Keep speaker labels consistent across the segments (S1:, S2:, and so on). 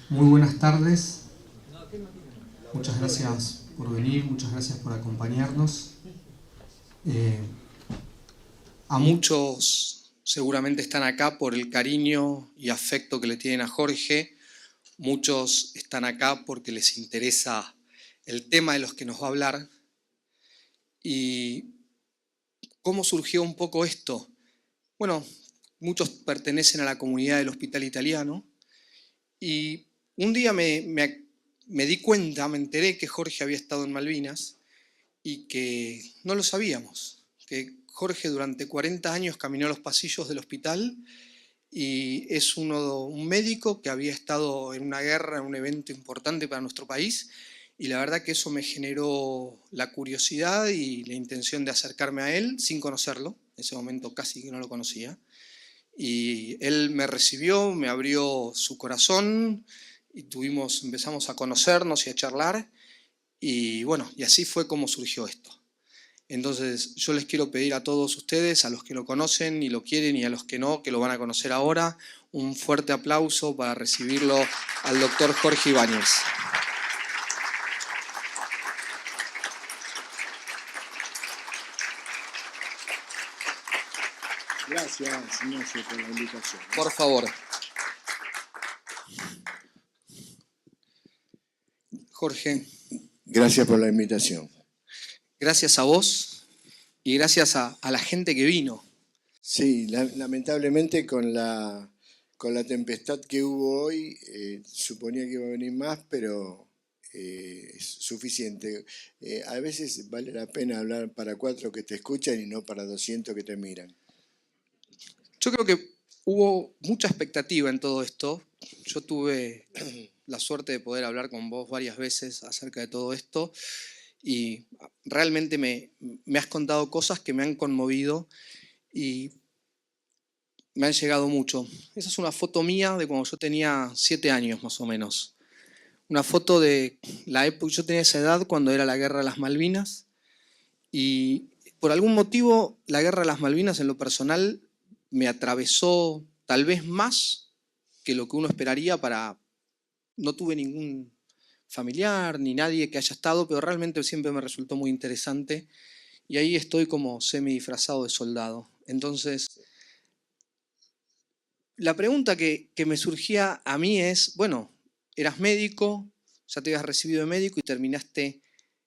S1: Muy buenas tardes, muchas gracias por venir, muchas gracias por acompañarnos. A muchos seguramente están acá por el cariño y afecto que le tienen a Jorge, muchos están acá porque les interesa el tema de los que nos va a hablar. ¿Y cómo surgió un poco esto? Bueno, muchos pertenecen a la comunidad del Hospital Italiano y un día me di cuenta, me enteré que Jorge había estado en Malvinas y que no lo sabíamos, que Jorge durante 40 años caminó los pasillos del hospital y es un médico que había estado en una guerra, en un evento importante para nuestro país, y la verdad que eso me generó la curiosidad y la intención de acercarme a él sin conocerlo. En ese momento casi que no lo conocía. Y él me recibió, me abrió su corazón y empezamos a conocernos y a charlar. Y bueno, y así fue como surgió esto. Entonces yo les quiero pedir a todos ustedes, a los que lo conocen y lo quieren y a los que no, que lo van a conocer ahora, un fuerte aplauso para recibirlo al doctor Jorge Ibáñez.
S2: Gracias, Ignacio, por la invitación.
S1: Por favor. Jorge.
S2: Gracias por la invitación.
S1: Gracias a vos y gracias a la gente que vino.
S2: Sí, lamentablemente con la tempestad que hubo hoy, suponía que iba a venir más, pero es suficiente. A veces vale la pena hablar para 4 que te escuchan y no para 200 que te miran.
S1: Yo creo que hubo mucha expectativa en todo esto. Yo tuve la suerte de poder hablar con vos varias veces acerca de todo esto y realmente me has contado cosas que me han conmovido y me han llegado mucho. Esa es una foto mía de cuando yo tenía 7 años más o menos. Una foto de la época, yo tenía esa edad cuando era la Guerra de las Malvinas y por algún motivo la Guerra de las Malvinas en lo personal me atravesó tal vez más que lo que uno esperaría No tuve ningún familiar ni nadie que haya estado, pero realmente siempre me resultó muy interesante y ahí estoy como semi disfrazado de soldado. Entonces, la pregunta que me surgía a mí es, bueno, eras médico, ya te habías recibido de médico y terminaste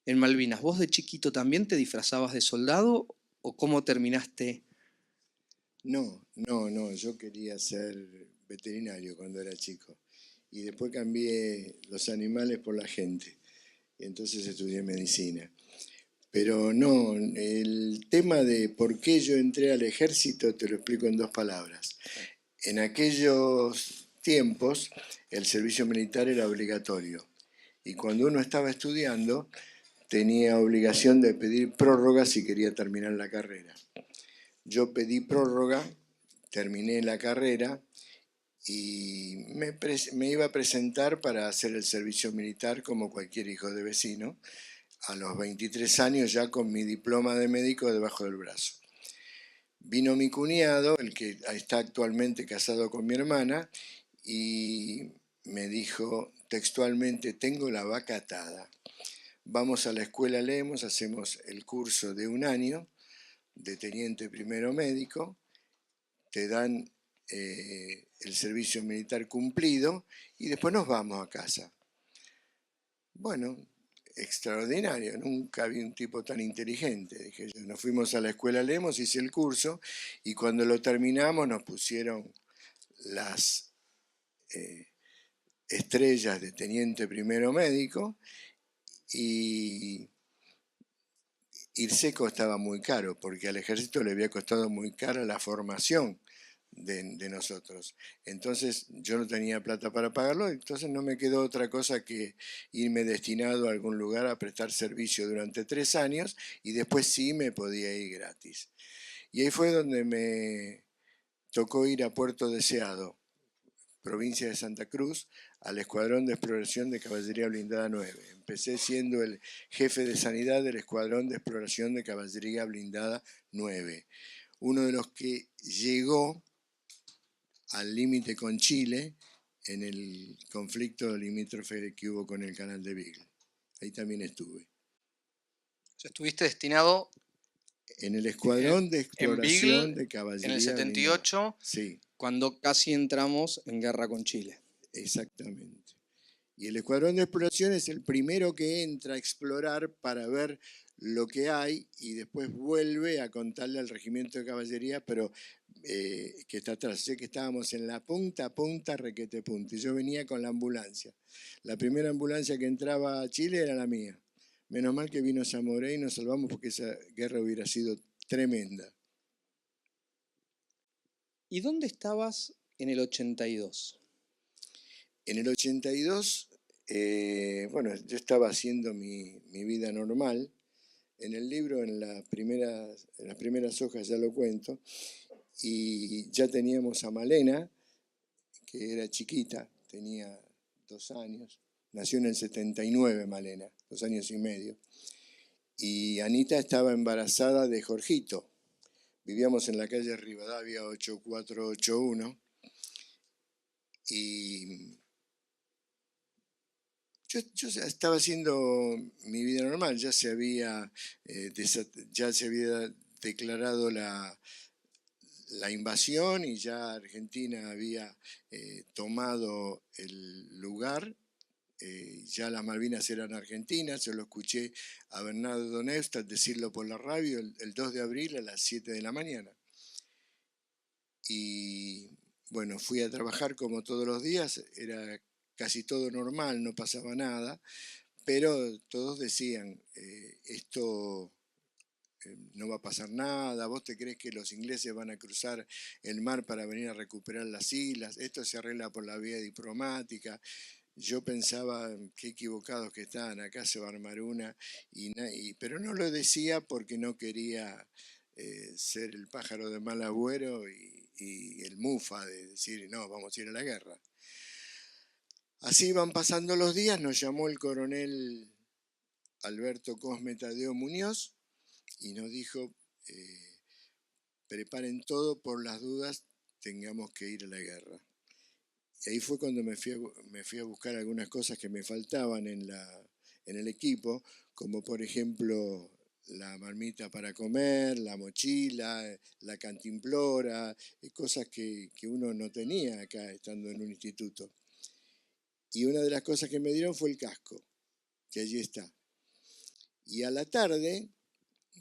S1: en Malvinas. ¿Vos de chiquito también te disfrazabas de soldado o cómo terminaste?
S2: No, yo quería ser veterinario cuando era chico y después cambié los animales por la gente y entonces estudié medicina. Pero no, el tema de por qué yo entré al ejército te lo explico en 2 palabras. En aquellos tiempos el servicio militar era obligatorio y cuando uno estaba estudiando tenía obligación de pedir prórroga si quería terminar la carrera. Yo pedí prórroga, terminé la carrera y me iba a presentar para hacer el servicio militar como cualquier hijo de vecino, a los 23 años ya con mi diploma de médico debajo del brazo. Vino mi cuñado, el que está actualmente casado con mi hermana, y me dijo textualmente: tengo la vaca atada. Vamos a la escuela Lemos, hacemos el curso de 1 año de teniente primero médico, te dan el servicio militar cumplido y después nos vamos a casa. Bueno, extraordinario, nunca vi un tipo tan inteligente, dije yo. Nos fuimos a la escuela Lemos, hice el curso y cuando lo terminamos nos pusieron las estrellas de teniente primero médico y irse costaba muy caro porque al ejército le había costado muy cara la formación de nosotros. Entonces yo no tenía plata para pagarlo, entonces no me quedó otra cosa que irme destinado a algún lugar a prestar servicio durante 3 años y después sí me podía ir gratis. Y ahí fue donde me tocó ir a Puerto Deseado, provincia de Santa Cruz, al Escuadrón de Exploración de Caballería Blindada 9. Empecé siendo el jefe de sanidad del Escuadrón de Exploración de Caballería Blindada 9. Uno de los que llegó al límite con Chile en el conflicto limítrofe que hubo con el canal de Beagle. Ahí también estuve.
S1: O sea, estuviste destinado
S2: en el Escuadrón de
S1: en
S2: Exploración
S1: Beagle
S2: de Caballería
S1: en el 78,
S2: Blindada. Sí,
S1: cuando casi entramos en guerra con Chile.
S2: exactamente. Y el Escuadrón de Exploración es el primero que entra a explorar para ver lo que hay y después vuelve a contarle al regimiento de caballería, pero que está atrás. Sé que estábamos en la punta, requete punta. Y yo venía con la ambulancia. La primera ambulancia que entraba a Chile era la mía. Menos mal que vino Zamoré y nos salvamos porque esa guerra hubiera sido tremenda.
S1: ¿Y dónde estabas en el 82?
S2: En el 82, bueno, yo estaba haciendo mi vida normal. En el libro, en las primeras hojas ya lo cuento, y ya teníamos a Malena, que era chiquita, tenía 2 años, nació en el 79 Malena, 2 años y medio, y Anita estaba embarazada de Jorgito. Vivíamos en la calle Rivadavia 8481, y yo estaba haciendo mi vida normal, ya se había declarado la invasión y ya Argentina había tomado el lugar. Ya las Malvinas eran argentinas, yo lo escuché a Bernardo Neustadt decirlo por la radio el 2 de abril a las 7 de la mañana. Y bueno, fui a trabajar como todos los días, era casi todo normal, no pasaba nada, pero todos decían, esto no va a pasar nada, vos te crees que los ingleses van a cruzar el mar para venir a recuperar las islas, esto se arregla por la vía diplomática. Yo pensaba, qué equivocados que están, acá se va a armar una, pero no lo decía porque no quería ser el pájaro de mal agüero y el mufa de decir, no, vamos a ir a la guerra. Así van pasando los días, nos llamó el coronel Alberto Cosme Tadeo Muñoz y nos dijo, preparen todo por las dudas, tengamos que ir a la guerra. Y ahí fue cuando me fui a buscar algunas cosas que me faltaban en el equipo, como por ejemplo la marmita para comer, la mochila, la cantimplora, cosas que uno no tenía acá estando en un instituto. Y una de las cosas que me dieron fue el casco, que allí está. Y a la tarde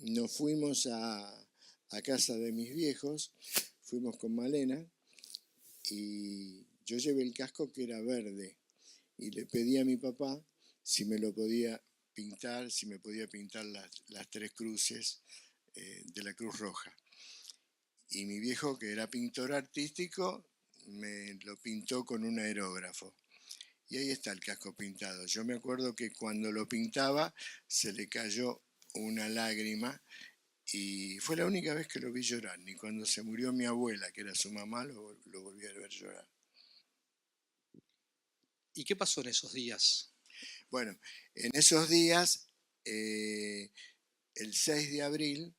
S2: nos fuimos a casa de mis viejos, fuimos con Malena y yo llevé el casco que era verde y le pedí a mi papá si me lo podía pintar, si me podía pintar las 3 cruces de la Cruz Roja. Y mi viejo, que era pintor artístico, me lo pintó con un aerógrafo. Y ahí está el casco pintado. Yo me acuerdo que cuando lo pintaba se le cayó una lágrima y fue la única vez que lo vi llorar. Ni cuando se murió mi abuela, que era su mamá, lo volví a ver llorar.
S1: ¿Y qué pasó en esos días?
S2: Bueno, en esos días, el 6 de abril,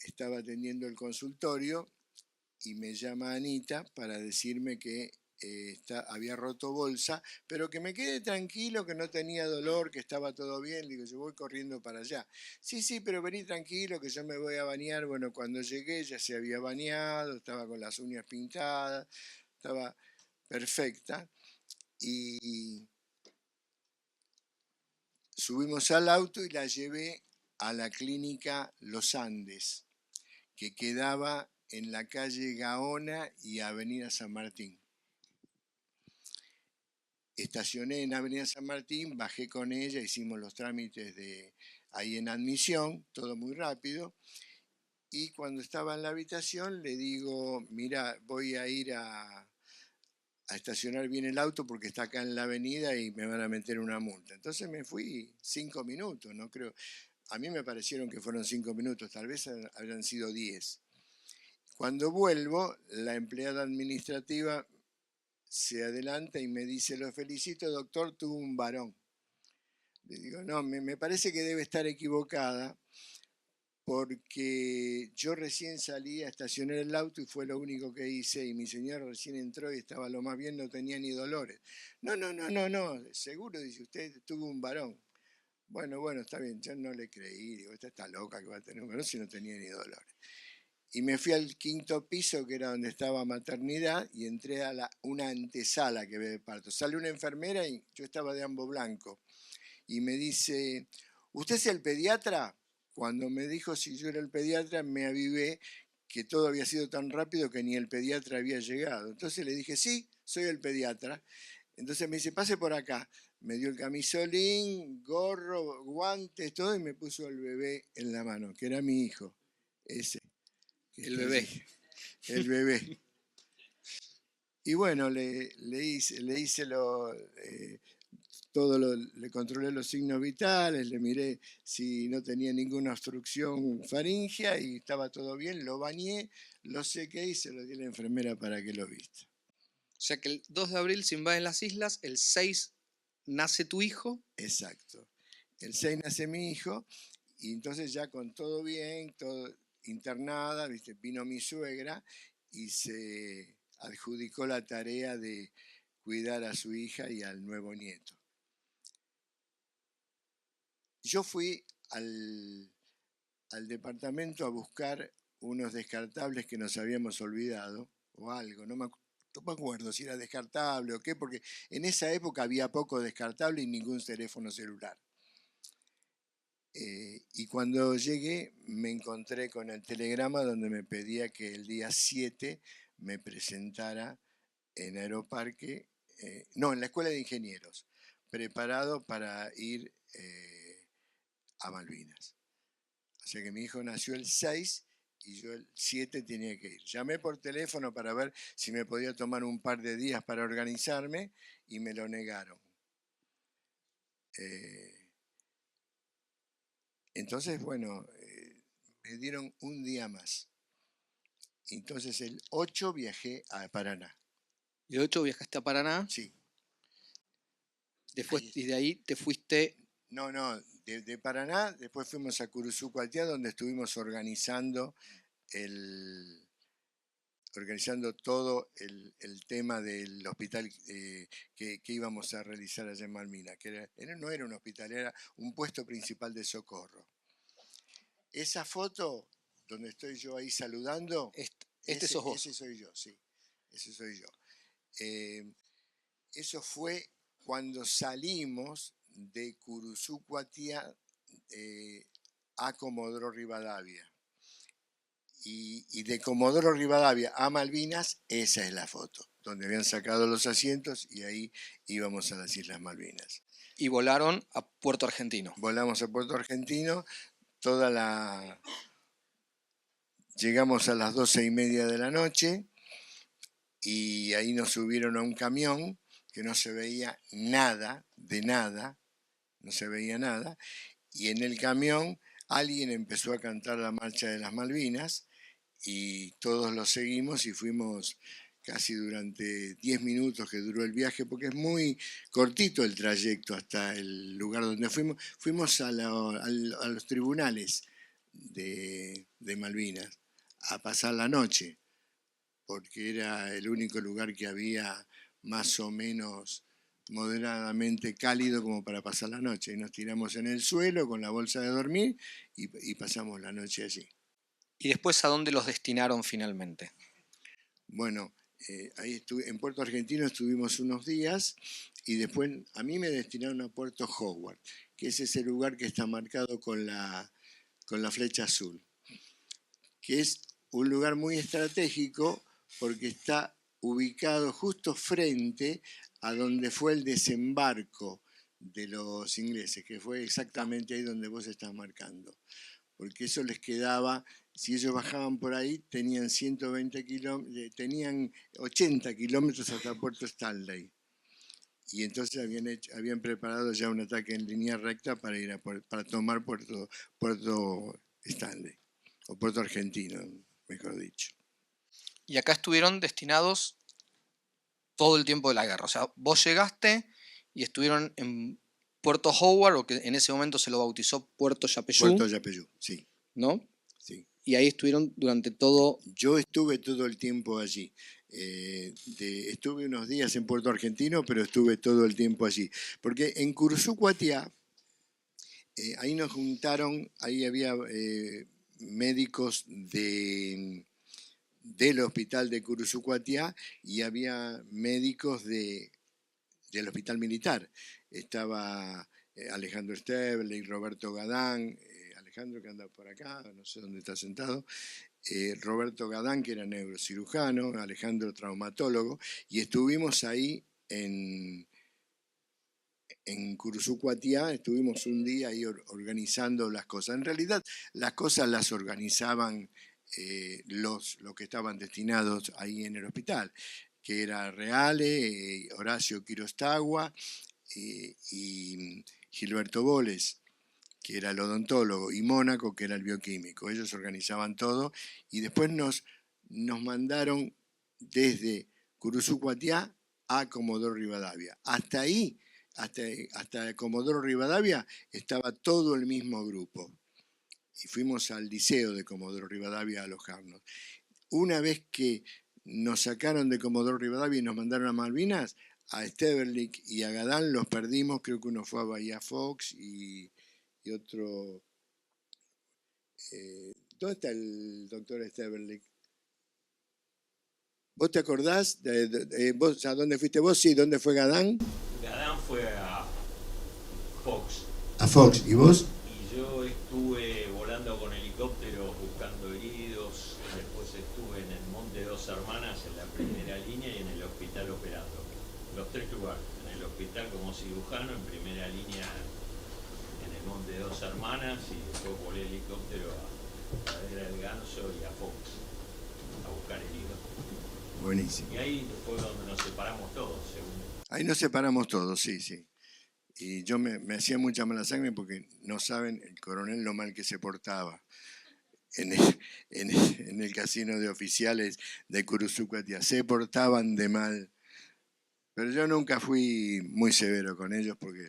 S2: estaba atendiendo el consultorio y me llama Anita para decirme que había roto bolsa, pero que me quede tranquilo, que no tenía dolor, que estaba todo bien. Le digo, yo voy corriendo para allá. Sí, pero vení tranquilo, que yo me voy a bañar. Bueno, cuando llegué ya se había bañado, estaba con las uñas pintadas, estaba perfecta. Y subimos al auto y la llevé a la clínica Los Andes, que quedaba en la calle Gaona y Avenida San Martín. Estacioné en Avenida San Martín, bajé con ella, hicimos los trámites ahí en admisión, todo muy rápido. Y cuando estaba en la habitación le digo, mira, voy a ir a estacionar bien el auto porque está acá en la avenida y me van a meter una multa. Entonces me fui 5 minutos, no creo. A mí me parecieron que fueron 5 minutos, tal vez habrán sido 10. Cuando vuelvo, la empleada administrativa se adelanta y me dice: lo felicito, doctor, tuvo un varón. Le digo: no, me parece que debe estar equivocada, porque yo recién salí a estacionar el auto y fue lo único que hice, y mi señora recién entró y estaba lo más bien, no tenía ni dolores. No, no, no, no, no, seguro, dice, usted tuvo un varón. Bueno, está bien, yo no le creí, digo, esta está loca que va a tener un varón si no tenía ni dolores. Y me fui al quinto piso, que era donde estaba maternidad, y entré a una antesala que ve de parto. Sale una enfermera y yo estaba de ambo blanco. Y me dice: ¿usted es el pediatra? Cuando me dijo si yo era el pediatra, me avivé que todo había sido tan rápido que ni el pediatra había llegado. Entonces le dije: sí, soy el pediatra. Entonces me dice: pase por acá. Me dio el camisolín, gorro, guantes, todo, y me puso el bebé en la mano, que era mi hijo, ese que
S1: El
S2: está
S1: bebé.
S2: allí, el bebé. Y bueno, le hice le controlé los signos vitales, le miré si no tenía ninguna obstrucción faríngea y estaba todo bien, lo bañé, lo sequé y se lo di a la enfermera para que lo vista.
S1: O sea que el 2 de abril se invaden las islas, el 6 nace tu hijo.
S2: Exacto. El 6 nace mi hijo y entonces ya con todo bien, todo internada, ¿viste? Vino mi suegra y se adjudicó la tarea de cuidar a su hija y al nuevo nieto. Yo fui al departamento a buscar unos descartables que nos habíamos olvidado, o algo, no me acuerdo si era descartable o qué, porque en esa época había poco descartable y ningún teléfono celular. Y cuando llegué me encontré con el telegrama donde me pedía que el día 7 me presentara en Aeroparque, no, en la Escuela de Ingenieros, preparado para ir a Malvinas. O sea que mi hijo nació el 6 y yo el 7 tenía que ir. Llamé por teléfono para ver si me podía tomar un par de días para organizarme y me lo negaron. Entonces, bueno, me dieron un día más. Entonces el 8 viajé a Paraná.
S1: Y el 8 viajaste a Paraná.
S2: Sí.
S1: Después, y de ahí te fuiste.
S2: No, de Paraná después fuimos a Curuzucuatiá, donde estuvimos organizando todo el tema del hospital que íbamos a realizar allá en Malvinas, que no era un hospital, era un puesto principal de socorro. Esa foto donde estoy yo ahí saludando,
S1: Sos vos.
S2: ese soy yo, sí, ese soy yo. Eso fue cuando salimos de Curuzucuatiá a Comodoro Rivadavia. Y de Comodoro Rivadavia a Malvinas, esa es la foto, donde habían sacado los asientos y ahí íbamos a las Islas Malvinas.
S1: Y volaron a Puerto Argentino.
S2: Volamos a Puerto Argentino, llegamos a las 12:30 de la noche y ahí nos subieron a un camión que no se veía nada, de nada, no se veía nada, y en el camión alguien empezó a cantar la marcha de las Malvinas y todos lo seguimos y fuimos casi durante 10 minutos que duró el viaje, porque es muy cortito el trayecto hasta el lugar donde fuimos. Fuimos a los tribunales de Malvinas a pasar la noche, porque era el único lugar que había más o menos moderadamente cálido como para pasar la noche. Y nos tiramos en el suelo con la bolsa de dormir y pasamos la noche allí.
S1: ¿Y después a dónde los destinaron finalmente?
S2: Bueno, ahí en Puerto Argentino estuvimos unos días y después a mí me destinaron a Puerto Howard, que es ese lugar que está marcado con la flecha azul, que es un lugar muy estratégico porque está ubicado justo frente a donde fue el desembarco de los ingleses, que fue exactamente ahí donde vos estás marcando, porque eso les quedaba. Si ellos bajaban por ahí, tenían 120 kilómetros, tenían 80 kilómetros hasta Puerto Stanley. Y entonces habían preparado ya un ataque en línea recta para tomar Puerto Stanley, o Puerto Argentino, mejor dicho.
S1: Y acá estuvieron destinados todo el tiempo de la guerra. O sea, vos llegaste y estuvieron en Puerto Howard, o que en ese momento se lo bautizó Puerto Yapeyú,
S2: Puerto Yapeyú, sí,
S1: ¿no?
S2: sí.
S1: Y ahí estuvieron durante todo...
S2: Yo estuve todo el tiempo allí. Estuve unos días en Puerto Argentino, pero estuve todo el tiempo allí. Porque en Curuzú-Cuatiá, ahí nos juntaron, ahí había médicos del hospital de Curuzú-Cuatiá y había médicos del hospital militar. Estaba Alejandro Esteble y Roberto Gadán, Alejandro que anda por acá, no sé dónde está sentado, Roberto Gadán, que era neurocirujano, Alejandro traumatólogo, y estuvimos ahí en Curuzú-Cuatiá, estuvimos un día ahí organizando las cosas. En realidad las cosas las organizaban los que estaban destinados ahí en el hospital, que era Reale, Horacio Quirostagua y Gilberto Boles, que era el odontólogo, y Mónaco, que era el bioquímico. Ellos organizaban todo y después nos mandaron desde Curuzú-Cuatiá a Comodoro Rivadavia. Hasta ahí, hasta Comodoro Rivadavia, estaba todo el mismo grupo. Y fuimos al liceo de Comodoro Rivadavia a alojarnos. Una vez que nos sacaron de Comodoro Rivadavia y nos mandaron a Malvinas, a Steverlich y a Gadán los perdimos. Creo que uno fue a Bahía Fox y otro... ¿Dónde está el doctor Steverlich? ¿Vos te acordás? ¿Vos, ¿a dónde fuiste vos? Sí, ¿dónde fue Gadán?
S3: Gadán fue a Fox.
S2: A Fox, ¿y vos?
S3: Y yo estuve volando con helicópteros buscando heridos, después estuve en el Monte Dos Hermanas en la primera línea y en el hospital operando. Los tres lugares, en el hospital como cirujano, en primera línea en el Monte Dos Hermanas y después volé helicóptero a ver al Ganso y a Fox a buscar heridos.
S2: Buenísimo.
S3: Y ahí fue donde nos separamos todos, según.
S2: Ahí nos separamos todos, sí, sí. Y yo me hacía mucha mala sangre porque no saben el coronel lo mal que se portaba en el casino de oficiales de Curuzú-Cuatiá. Se portaban de mal. Pero yo nunca fui muy severo con ellos porque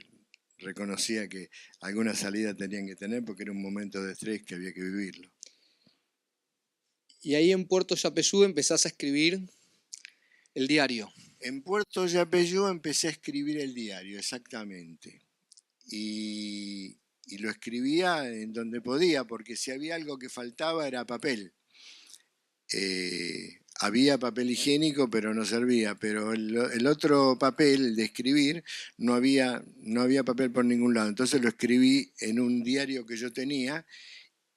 S2: reconocía que alguna salida tenían que tener porque era un momento de estrés que había que vivirlo.
S1: Y ahí en Puerto Yapeyú empezás a escribir el diario.
S2: En Puerto Yapeyú empecé a escribir el diario, exactamente. Y lo escribía en donde podía, porque si había algo que faltaba era papel. Había papel higiénico, pero no servía. Pero el otro papel, el de escribir, no había papel por ningún lado. Entonces lo escribí en un diario que yo tenía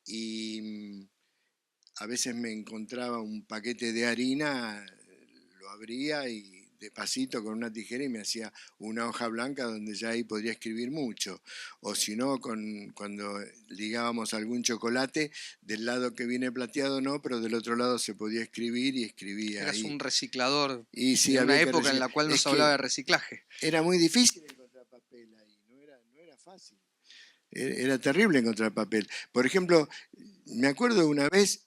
S2: y a veces me encontraba un paquete de harina, lo abría y despacito con una tijera y me hacía una hoja blanca donde ya ahí podría escribir mucho. O si no, cuando ligábamos algún chocolate, del lado que viene plateado no, pero del otro lado se podía escribir y escribía.
S1: Eras
S2: ahí.
S1: Un reciclador
S2: Y sí,
S1: en una época en la cual no se hablaba de reciclaje.
S2: Era muy difícil encontrar papel ahí, no era fácil. Era terrible encontrar papel. Por ejemplo, me acuerdo una vez,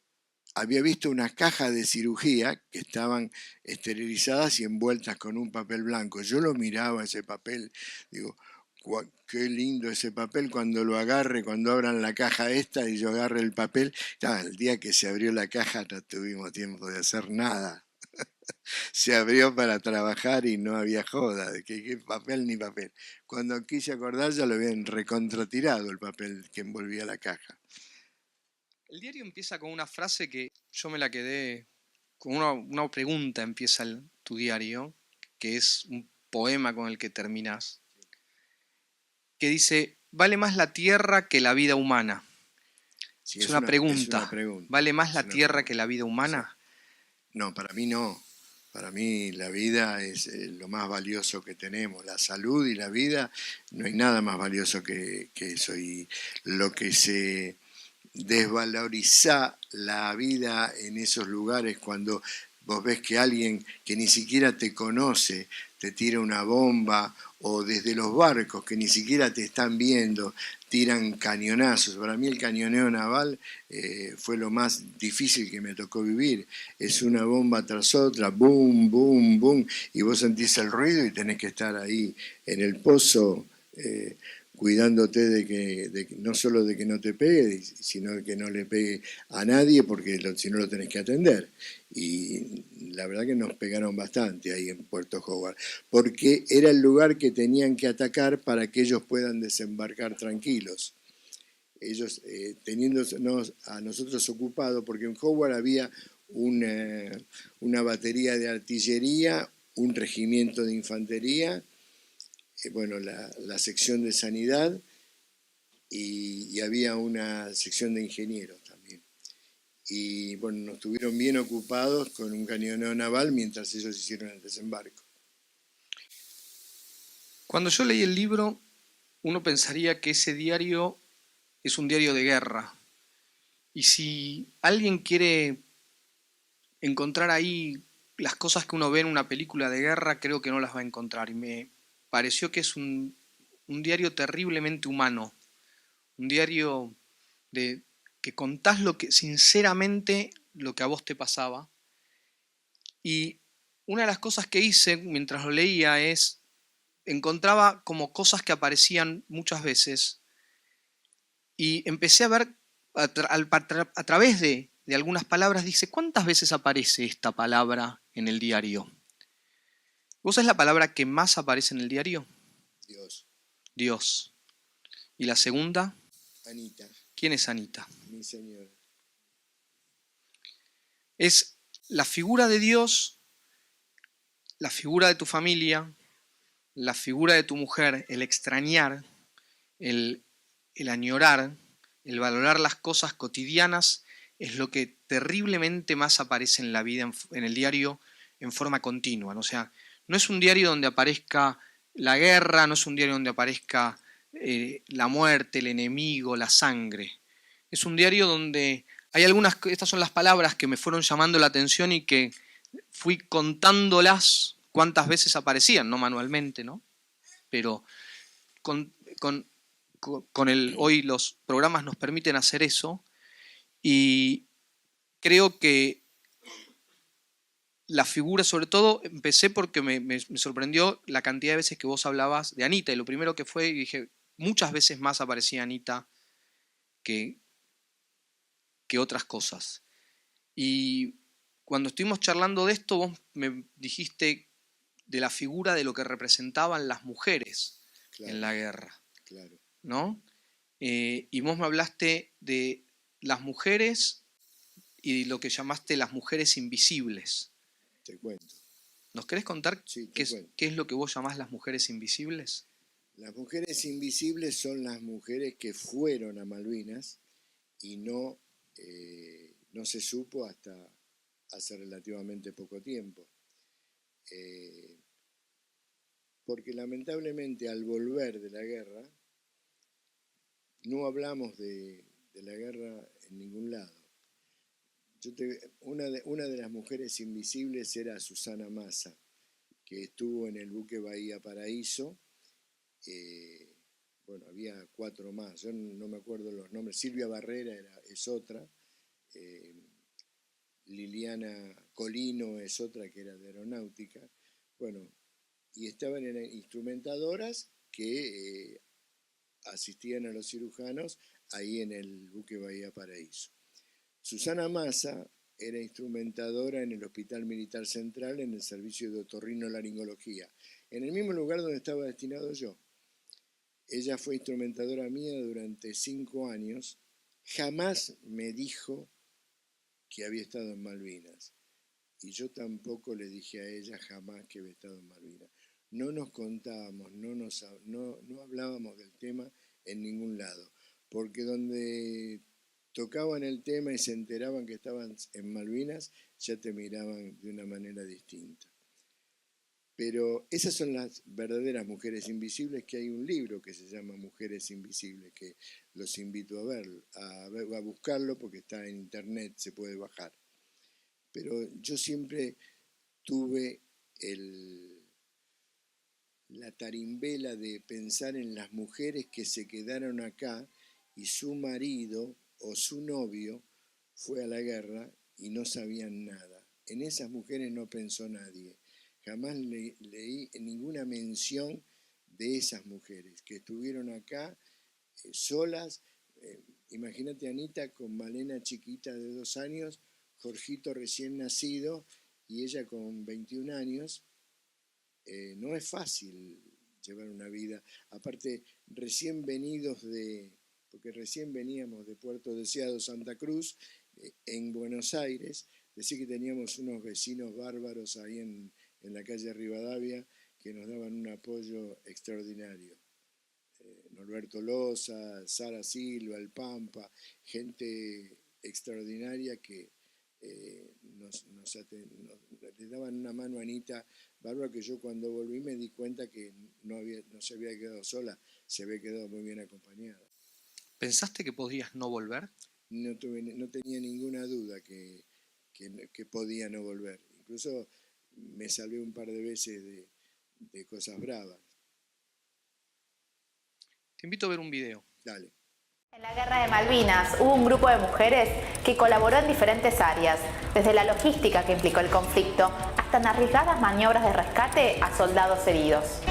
S2: había visto unas cajas de cirugía que estaban esterilizadas y envueltas con un papel blanco. Yo lo miraba ese papel, digo, qué lindo ese papel cuando lo agarre, cuando abran la caja esta y yo agarre el papel. El día que se abrió la caja no tuvimos tiempo de hacer nada. Se abrió para trabajar y no había joda, de que papel ni papel. Cuando quise acordar ya lo habían recontratirado el papel que envolvía la caja.
S1: El diario empieza con una frase que yo me la quedé, con una pregunta empieza tu diario, que es un poema con el que terminás, que dice, ¿vale más la tierra que la vida humana?
S2: Sí,
S1: es una pregunta.
S2: Es una pregunta.
S1: ¿Vale más la tierra que la vida humana?
S2: No, para mí no. Para mí la vida es lo más valioso que tenemos. La salud y la vida, no hay nada más valioso que eso. Y lo que se desvaloriza la vida en esos lugares cuando vos ves que alguien que ni siquiera te conoce te tira una bomba, o desde los barcos que ni siquiera te están viendo tiran cañonazos. Para mí el cañoneo naval fue lo más difícil que me tocó vivir. Es una bomba tras otra, boom, boom, boom, y vos sentís el ruido y tenés que estar ahí en el pozo cuidándote de que no solo de que no te pegue, sino de que no le pegue a nadie, porque si no lo tenés que atender. Y la verdad que nos pegaron bastante ahí en Puerto Howard, porque era el lugar que tenían que atacar para que ellos puedan desembarcar tranquilos. Ellos teniéndonos a nosotros ocupados, porque en Howard había una batería de artillería, un regimiento de infantería, bueno, la sección de sanidad y había una sección de ingenieros también. Y bueno, nos tuvieron bien ocupados con un cañoneo naval mientras ellos hicieron el desembarco.
S1: Cuando yo leí el libro, uno pensaría que ese diario es un diario de guerra. Y si alguien quiere encontrar ahí las cosas que uno ve en una película de guerra, creo que no las va a encontrar. Y me pareció que es un diario terriblemente humano, un diario de que contás sinceramente lo que a vos te pasaba. Y una de las cosas que hice mientras lo leía es, encontraba como cosas que aparecían muchas veces y empecé a ver a través de algunas palabras, dice, ¿cuántas veces aparece esta palabra en el diario? ¿Vos sabés la palabra que más aparece en el diario?
S2: Dios.
S1: Dios. ¿Y la segunda?
S2: Anita.
S1: ¿Quién es Anita?
S2: Mi señora.
S1: Es la figura de Dios, la figura de tu familia, la figura de tu mujer, el extrañar, el añorar, el valorar las cosas cotidianas, es lo que terriblemente más aparece en la vida, en el diario, en forma continua. O sea, no es un diario donde aparezca la guerra, no es un diario donde aparezca la muerte, el enemigo, la sangre. Es un diario donde hay estas son las palabras que me fueron llamando la atención y que fui contándolas cuántas veces aparecían, no manualmente, ¿no? Pero hoy los programas nos permiten hacer eso y creo que la figura, sobre todo, empecé porque me sorprendió la cantidad de veces que vos hablabas de Anita, y lo primero que fue, y dije, muchas veces más aparecía Anita que otras cosas. Y cuando estuvimos charlando de esto, vos me dijiste de la figura de lo que representaban las mujeres, claro, en la guerra.
S2: Claro.
S1: ¿No? Y vos me hablaste de las mujeres y de lo que llamaste las mujeres invisibles.
S2: Te cuento.
S1: ¿Nos querés contar
S2: Sí,
S1: qué es lo que vos llamás las mujeres invisibles?
S2: Las mujeres invisibles son las mujeres que fueron a Malvinas y no se supo hasta hace relativamente poco tiempo. Porque lamentablemente al volver de la guerra, no hablamos de la guerra en ningún lado. Una de las mujeres invisibles era Susana Massa, que estuvo en el buque Bahía Paraíso. Bueno, había 4 más, yo no me acuerdo los nombres. Silvia Barrera es otra. Liliana Colino es otra que era de aeronáutica. Bueno, y estaban en instrumentadoras que asistían a los cirujanos ahí en el buque Bahía Paraíso. Susana Massa era instrumentadora en el Hospital Militar Central en el servicio de otorrinolaringología, en el mismo lugar donde estaba destinado yo. Ella fue instrumentadora mía durante 5 años. Jamás me dijo que había estado en Malvinas. Y yo tampoco le dije a ella jamás que había estado en Malvinas. No nos contábamos, no hablábamos del tema en ningún lado. Porque donde tocaban el tema y se enteraban que estaban en Malvinas, ya te miraban de una manera distinta. Pero esas son las verdaderas mujeres invisibles, que hay un libro que se llama Mujeres Invisibles, que los invito a buscarlo porque está en internet, se puede bajar. pero yo siempre tuve la tarimbela de pensar en las mujeres que se quedaron acá y su marido o su novio fue a la guerra y no sabían nada. En esas mujeres no pensó nadie. Jamás leí ninguna mención de esas mujeres que estuvieron acá solas. Imagínate a Anita con Malena chiquita de 2 años, Jorgito recién nacido y ella con 21 años. No es fácil llevar una vida. Aparte, porque recién veníamos de Puerto Deseado, Santa Cruz, en Buenos Aires, decir que teníamos unos vecinos bárbaros ahí en la calle Rivadavia que nos daban un apoyo extraordinario. Norberto Loza, Sara Silva, El Pampa, gente extraordinaria que le daban una mano a Anita, bárbaro, que yo cuando volví me di cuenta que no se había quedado sola, se había quedado muy bien acompañada.
S1: ¿Pensaste que podías no volver?
S2: No tenía ninguna duda que podía no volver. Incluso me salvé un par de veces de cosas bravas.
S1: Te invito a ver un video.
S2: Dale.
S4: En la Guerra de Malvinas hubo un grupo de mujeres que colaboró en diferentes áreas, desde la logística que implicó el conflicto hasta en arriesgadas maniobras de rescate a soldados heridos.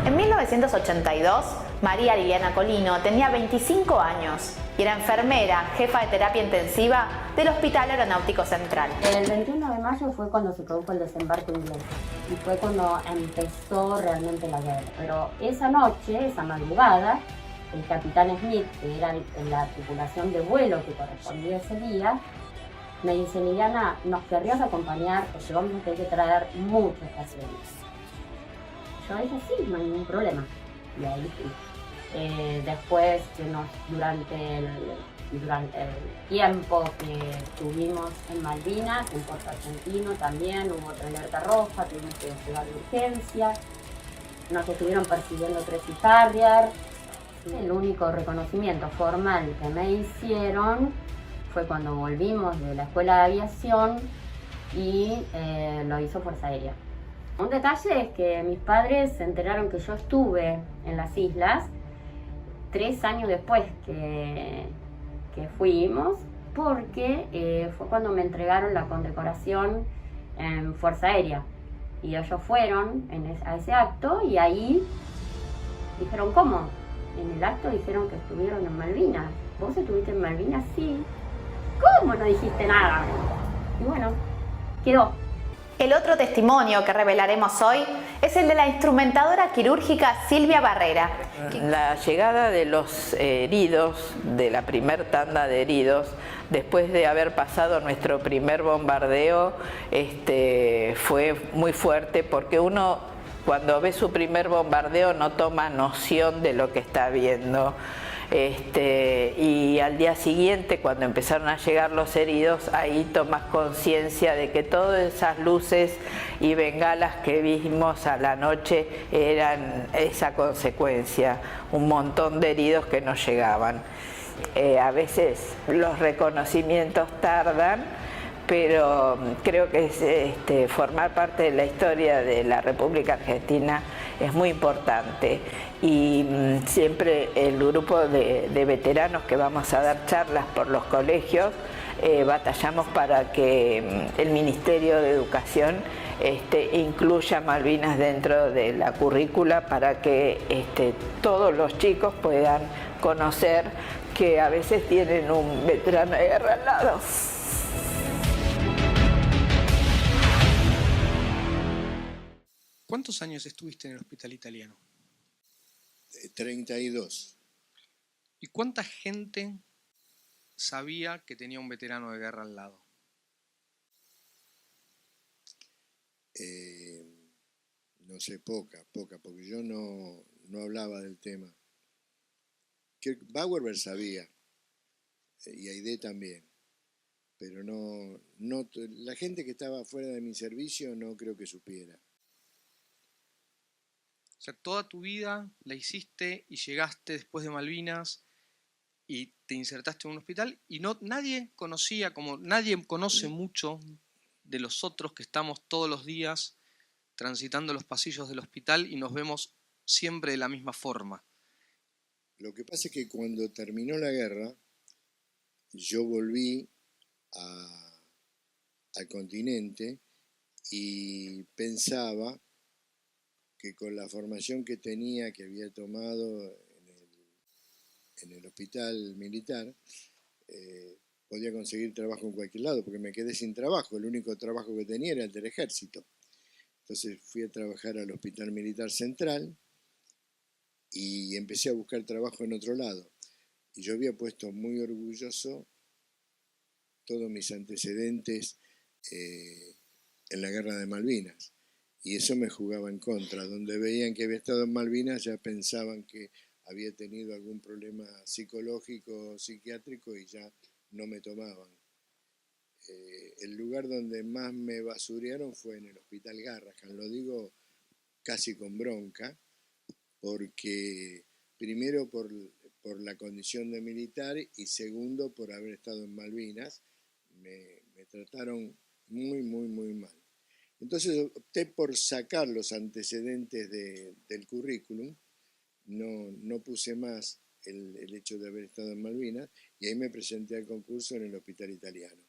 S4: En 1982, María Liliana Colino tenía 25 años y era enfermera, jefa de terapia intensiva del Hospital Aeronáutico Central.
S5: El 21 de mayo fue cuando se produjo el desembarco inglés y fue cuando empezó realmente la guerra. Pero esa noche, esa madrugada, el capitán Smith, que era la tripulación de vuelo que correspondía ese día, me dice: Liliana, ¿nos querrías acompañar? Porque vamos a tener que traer muchas raciones. Yo dije: sí, no hay ningún problema. Y ahí fui. Después, durante el tiempo que estuvimos en Malvinas, en Puerto Argentino también hubo otra alerta roja, tuvimos que llegar de urgencia. Nos estuvieron persiguiendo 3 Harrier. El único reconocimiento formal que me hicieron fue cuando volvimos de la escuela de aviación y lo hizo Fuerza Aérea. Un detalle es que mis padres se enteraron que yo estuve en las islas 3 años después que fuimos, porque fue cuando me entregaron la condecoración en Fuerza Aérea. Y ellos fueron a ese acto y ahí dijeron: ¿cómo? En el acto dijeron que estuvieron en Malvinas. ¿Vos estuviste en Malvinas? Sí. ¿Cómo no dijiste nada? Y bueno, quedó.
S4: El otro testimonio que revelaremos hoy es el de la instrumentadora quirúrgica Silvia Barrera.
S6: La llegada de los heridos, de la primer tanda de heridos, después de haber pasado nuestro primer bombardeo, fue muy fuerte, porque uno, cuando ve su primer bombardeo, no toma noción de lo que está viendo. Y al día siguiente, cuando empezaron a llegar los heridos, ahí tomas conciencia de que todas esas luces y bengalas que vimos a la noche eran esa consecuencia, un montón de heridos que no llegaban. A veces los reconocimientos tardan, pero creo que formar parte de la historia de la República Argentina es muy importante, y siempre el grupo de veteranos que vamos a dar charlas por los colegios batallamos para que el Ministerio de Educación incluya Malvinas dentro de la currícula, para que todos los chicos puedan conocer que a veces tienen un veterano de guerra al lado.
S1: ¿Cuántos años estuviste en el hospital italiano?
S2: 32.
S1: ¿Y cuánta gente sabía que tenía un veterano de guerra al lado?
S2: No sé, poca, porque yo no hablaba del tema. Bauerberg sabía, y Aide también, pero no, la gente que estaba fuera de mi servicio no creo que supiera.
S1: O sea, toda tu vida la hiciste y llegaste después de Malvinas y te insertaste en un hospital y nadie conocía, como nadie conoce mucho de los otros que estamos todos los días transitando los pasillos del hospital y nos vemos siempre de la misma forma.
S2: Lo que pasa es que cuando terminó la guerra, yo volví al continente y pensaba que con la formación que tenía, que había tomado en el hospital militar, podía conseguir trabajo en cualquier lado, porque me quedé sin trabajo. El único trabajo que tenía era el del ejército. Entonces fui a trabajar al Hospital Militar Central y empecé a buscar trabajo en otro lado. Y yo había puesto muy orgulloso todos mis antecedentes en la Guerra de Malvinas. Y eso me jugaba en contra. Donde veían que había estado en Malvinas ya pensaban que había tenido algún problema psicológico o psiquiátrico y ya no me tomaban. El lugar donde más me basurearon fue en el Hospital Garrahan. Lo digo casi con bronca, porque primero por la condición de militar y segundo por haber estado en Malvinas, me trataron muy, muy, muy mal. Entonces opté por sacar los antecedentes del currículum, no puse más el hecho de haber estado en Malvinas y ahí me presenté al concurso en el Hospital Italiano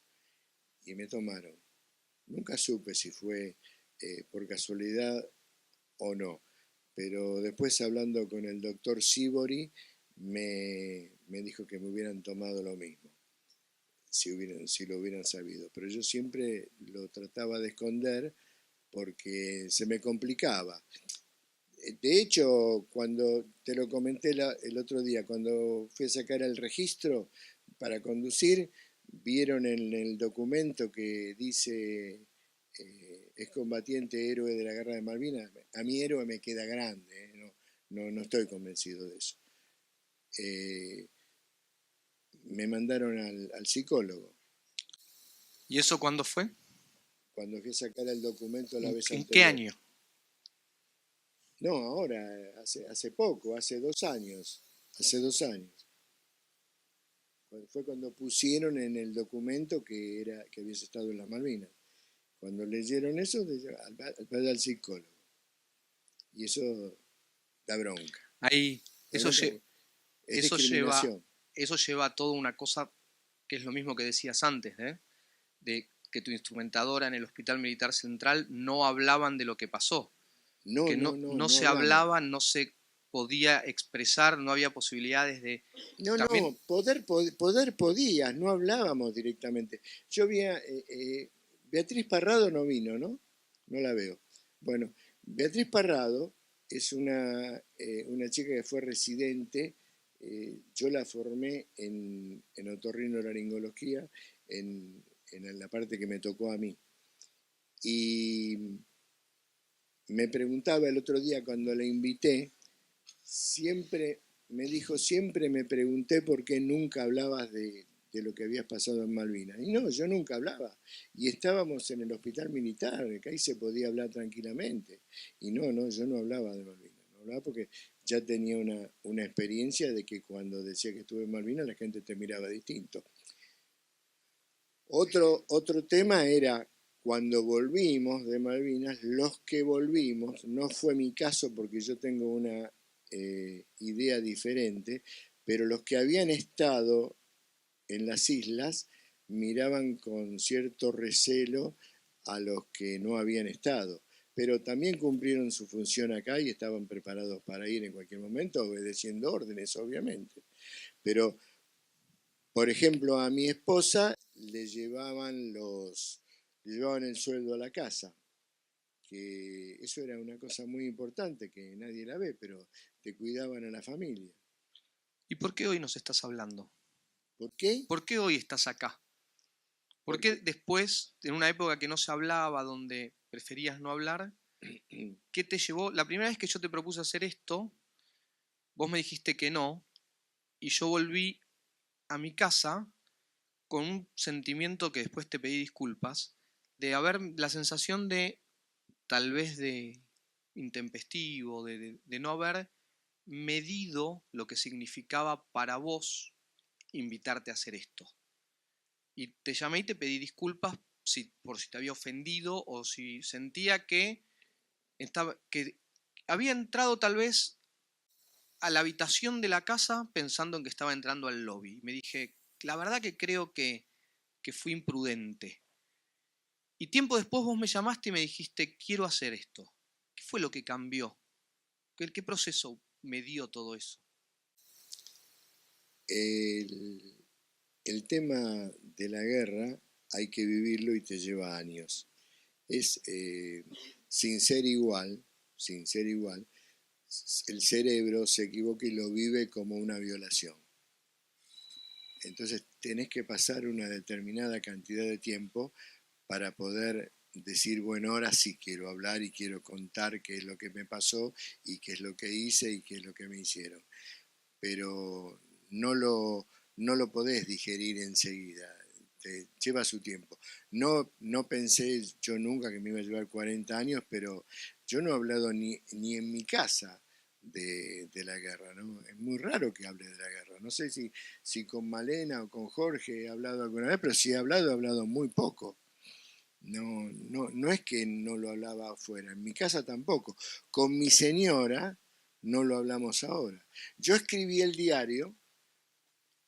S2: y me tomaron. Nunca supe si fue por casualidad o no, pero después hablando con el doctor Sibori me dijo que me hubieran tomado lo mismo, si lo hubieran sabido. Pero yo siempre lo trataba de esconder porque se me complicaba. De hecho, cuando te lo comenté el otro día, cuando fui a sacar el registro para conducir, vieron en el documento que dice es combatiente héroe de la Guerra de Malvinas. A mí héroe me queda grande, no estoy convencido de eso. Me mandaron al psicólogo.
S1: ¿Y eso cuándo fue?
S2: Cuando fui a sacar el documento la vez anterior.
S1: ¿En qué año?
S2: No, ahora, hace poco, hace 2 años. Hace 2 años. Fue cuando pusieron en el documento que habías estado en las Malvinas. Cuando leyeron eso, al psicólogo. Y eso da bronca.
S1: Ahí, eso lleva a toda una cosa que es lo mismo que decías antes, de que tu instrumentadora en el Hospital Militar Central no hablaban de lo que pasó. No se hablaban, no se podía expresar, no había posibilidades de...
S2: Poder podías, no hablábamos directamente. Yo vi Beatriz Parrado no vino, ¿no? No la veo. Bueno, Beatriz Parrado es una chica que fue residente, yo la formé en otorrinolaringología, en la parte que me tocó a mí. Y me preguntaba el otro día cuando la invité, siempre me pregunté por qué nunca hablabas de lo que habías pasado en Malvinas. Y no, yo nunca hablaba. Y estábamos en el hospital militar, que ahí se podía hablar tranquilamente. Y yo no hablaba de Malvinas. No hablaba porque ya tenía una experiencia de que cuando decía que estuve en Malvinas la gente te miraba distinto. Otro tema era cuando volvimos de Malvinas, los que volvimos, no fue mi caso porque yo tengo una idea diferente, pero los que habían estado en las islas miraban con cierto recelo a los que no habían estado, pero también cumplieron su función acá y estaban preparados para ir en cualquier momento, obedeciendo órdenes, obviamente. Pero, por ejemplo, a mi esposa le llevaban el sueldo a la casa, que eso era una cosa muy importante que nadie la ve, pero te cuidaban a la familia.
S1: ¿Y por qué hoy nos estás hablando?
S2: ¿Por qué?
S1: ¿Por qué hoy estás acá? ¿Por qué después, en una época que no se hablaba, donde preferías no hablar, qué te llevó? La primera vez que yo te propuse hacer esto, vos me dijiste que no, y yo volví a mi casa con un sentimiento que después te pedí disculpas, de haber la sensación de, tal vez de intempestivo, de no haber medido lo que significaba para vos invitarte a hacer esto. Y te llamé y te pedí disculpas por si te había ofendido o si sentía que había entrado tal vez a la habitación de la casa pensando en que estaba entrando al lobby. Me dije, la verdad que creo que fui imprudente. Y tiempo después vos me llamaste y me dijiste, quiero hacer esto. ¿Qué fue lo que cambió? ¿Qué proceso me dio todo eso?
S2: El tema de la guerra hay que vivirlo y te lleva años. Es sin ser igual, el cerebro se equivoca y lo vive como una violación. Entonces tenés que pasar una determinada cantidad de tiempo para poder decir, bueno, ahora sí quiero hablar y quiero contar qué es lo que me pasó y qué es lo que hice y qué es lo que me hicieron. Pero no lo podés digerir enseguida, te lleva su tiempo. No pensé yo nunca que me iba a llevar 40 años, pero yo no he hablado ni en mi casa de la guerra, ¿no? Es muy raro que hable de la guerra. No sé si con Malena o con Jorge he hablado alguna vez, pero si he hablado muy poco. No es que no lo hablaba afuera, en mi casa tampoco. Con mi señora no lo hablamos ahora. Yo escribí el diario,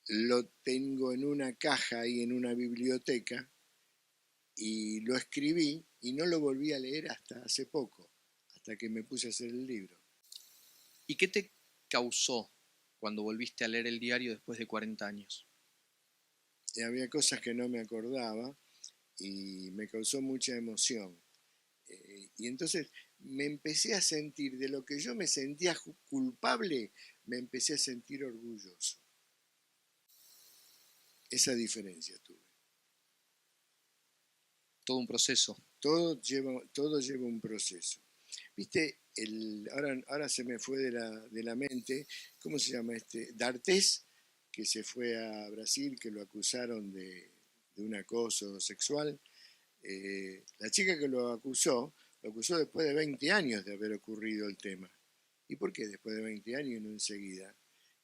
S2: lo tengo en una caja ahí en una biblioteca y lo escribí y no lo volví a leer hasta hace poco, hasta que me puse a hacer el libro.
S1: ¿Y qué te causó cuando volviste a leer el diario después de 40 años?
S2: Y había cosas que no me acordaba y me causó mucha emoción. Y entonces me empecé a sentir, de lo que yo me sentía culpable, me empecé a sentir orgulloso. Esa diferencia tuve.
S1: Todo un proceso.
S2: Todo lleva un proceso. ¿Viste? Ahora se me fue de la mente, ¿cómo se llama este? D'Artés, que se fue a Brasil, que lo acusaron de un acoso sexual. La chica que lo acusó después de 20 años de haber ocurrido el tema. ¿Y por qué después de 20 años y no enseguida?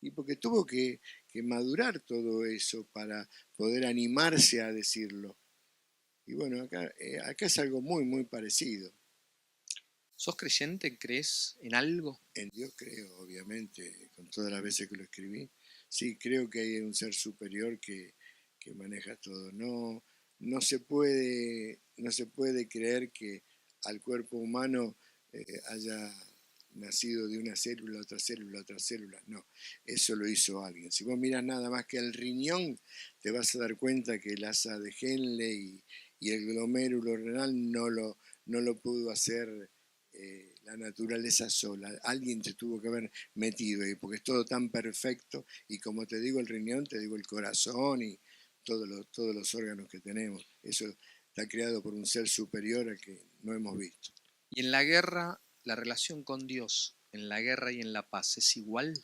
S2: Y porque tuvo que madurar todo eso para poder animarse a decirlo. Y bueno, acá es algo muy, muy parecido.
S1: ¿Sos creyente? ¿Crees en algo?
S2: En Dios creo, obviamente, con todas las veces que lo escribí. Sí, creo que hay un ser superior que maneja todo. No se puede creer que al cuerpo humano haya nacido de una célula, otra célula, otra célula. No, eso lo hizo alguien. Si vos mirás nada más que el riñón, te vas a dar cuenta que el asa de Henle y el glomérulo renal no lo pudo hacer la naturaleza sola. Alguien te tuvo que haber metido ahí, porque es todo tan perfecto. Y como te digo el riñón, te digo el corazón y todos los órganos que tenemos. Eso está creado por un ser superior al que no hemos visto.
S1: ¿Y en la guerra, la relación con Dios, en la guerra y en la paz, es igual?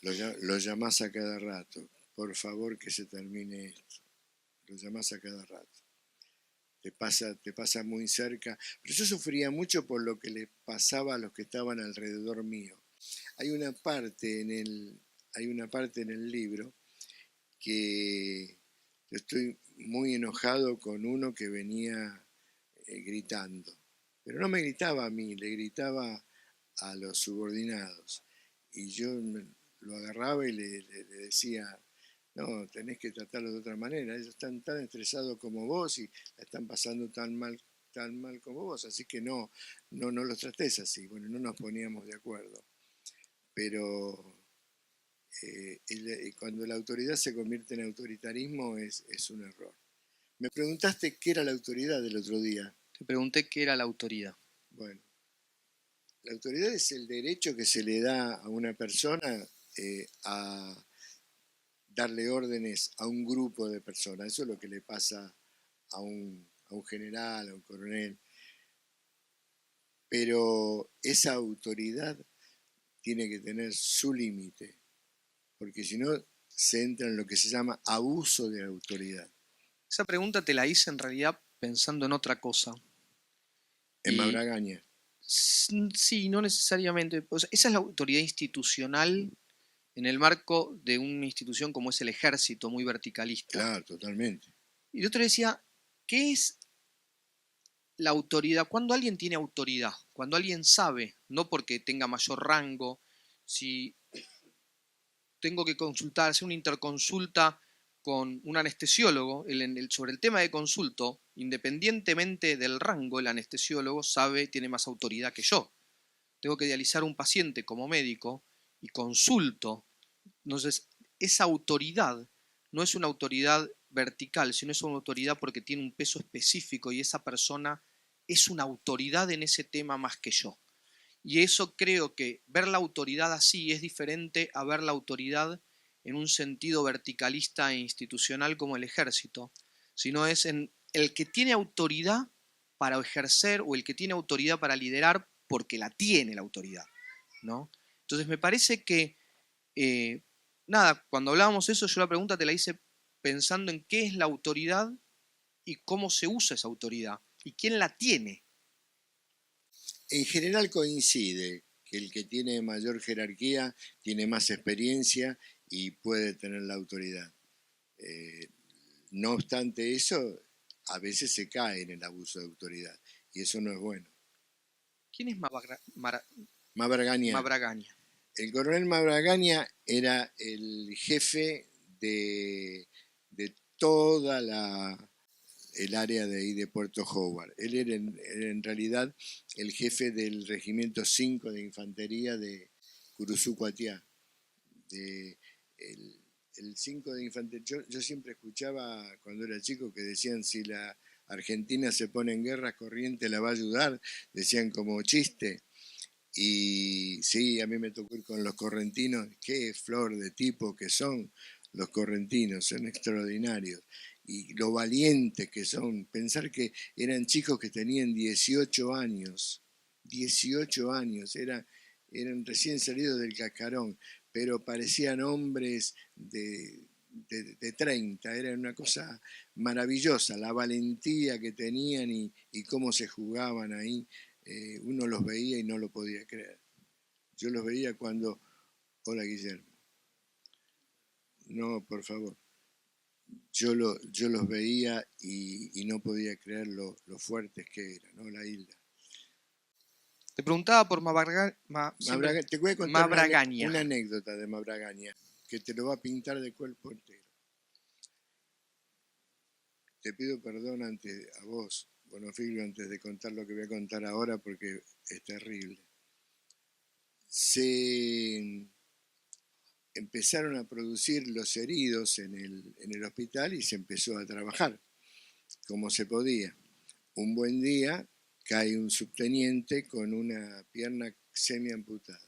S2: Lo llamás a cada rato. Por favor, que se termine esto. Lo llamás a cada rato. Te pasa muy cerca. Pero yo sufría mucho por lo que le pasaba a los que estaban alrededor mío. Hay una parte en el libro que estoy muy enojado con uno que venía gritando. Pero no me gritaba a mí, le gritaba a los subordinados. Y yo lo agarraba y le decía, no, tenés que tratarlo de otra manera. Ellos están tan estresados como vos y la están pasando tan mal como vos. Así que no los tratés así. Bueno, no nos poníamos de acuerdo. Pero cuando la autoridad se convierte en autoritarismo es un error. Me preguntaste qué era la autoridad del otro día.
S1: Te pregunté qué era la autoridad.
S2: Bueno, la autoridad es el derecho que se le da a una persona a darle órdenes a un grupo de personas. Eso es lo que le pasa a un general, a un coronel. Pero esa autoridad tiene que tener su límite, porque si no se entra en lo que se llama abuso de autoridad.
S1: Esa pregunta te la hice en realidad pensando en otra cosa.
S2: En Mabragaña.
S1: Sí, no necesariamente. O sea, esa es la autoridad institucional en el marco de una institución como es el ejército, muy verticalista.
S2: Claro, totalmente.
S1: Y el otro decía, ¿qué es la autoridad? Cuando alguien tiene autoridad, cuando alguien sabe, no porque tenga mayor rango, si tengo que consultar, hacer una interconsulta con un anestesiólogo, sobre el tema de consulto, independientemente del rango, el anestesiólogo sabe, tiene más autoridad que yo. Tengo que dializar a un paciente como médico y consulto. Entonces, esa autoridad no es una autoridad vertical, sino es una autoridad porque tiene un peso específico y esa persona es una autoridad en ese tema más que yo. Y eso creo que ver la autoridad así es diferente a ver la autoridad en un sentido verticalista e institucional como el ejército, sino es en el que tiene autoridad para ejercer o el que tiene autoridad para liderar porque la tiene la autoridad, ¿no? Entonces me parece que, nada, cuando hablábamos eso, yo la pregunta te la hice pensando en qué es la autoridad y cómo se usa esa autoridad y quién la tiene.
S2: En general coincide que el que tiene mayor jerarquía tiene más experiencia y puede tener la autoridad. No obstante eso, a veces se cae en el abuso de autoridad y eso no es bueno.
S1: ¿Quién es
S2: Mabragaña. El coronel Mabragaña era el jefe de toda el área de ahí de Puerto Howard. Él era en realidad el jefe del regimiento 5 de infantería de Curuzucuatiá. El 5 de infantería. Yo siempre escuchaba cuando era chico que decían si la Argentina se pone en guerra, Corrientes la va a ayudar, decían como chiste. Y sí, a mí me tocó ir con los correntinos, qué flor de tipo que son los correntinos, son extraordinarios. Y lo valientes que son, pensar que eran chicos que tenían 18 años, eran recién salidos del cascarón, pero parecían hombres de 30, era una cosa maravillosa, la valentía que tenían y cómo se jugaban ahí. Uno los veía y no lo podía creer. Yo los veía cuando... Hola, Guillermo. No, por favor. Yo los veía y no podía creer lo fuertes que eran, ¿no? La isla.
S1: Te preguntaba por
S2: Te voy a contar
S1: Mabragaña.
S2: una anécdota de Mabragaña que te lo va a pintar de cuerpo entero. Te pido perdón a vos, Bonofilio, antes de contar lo que voy a contar ahora porque es terrible. Se empezaron a producir los heridos en el hospital y se empezó a trabajar como se podía. Un buen día cae un subteniente con una pierna semi-amputada.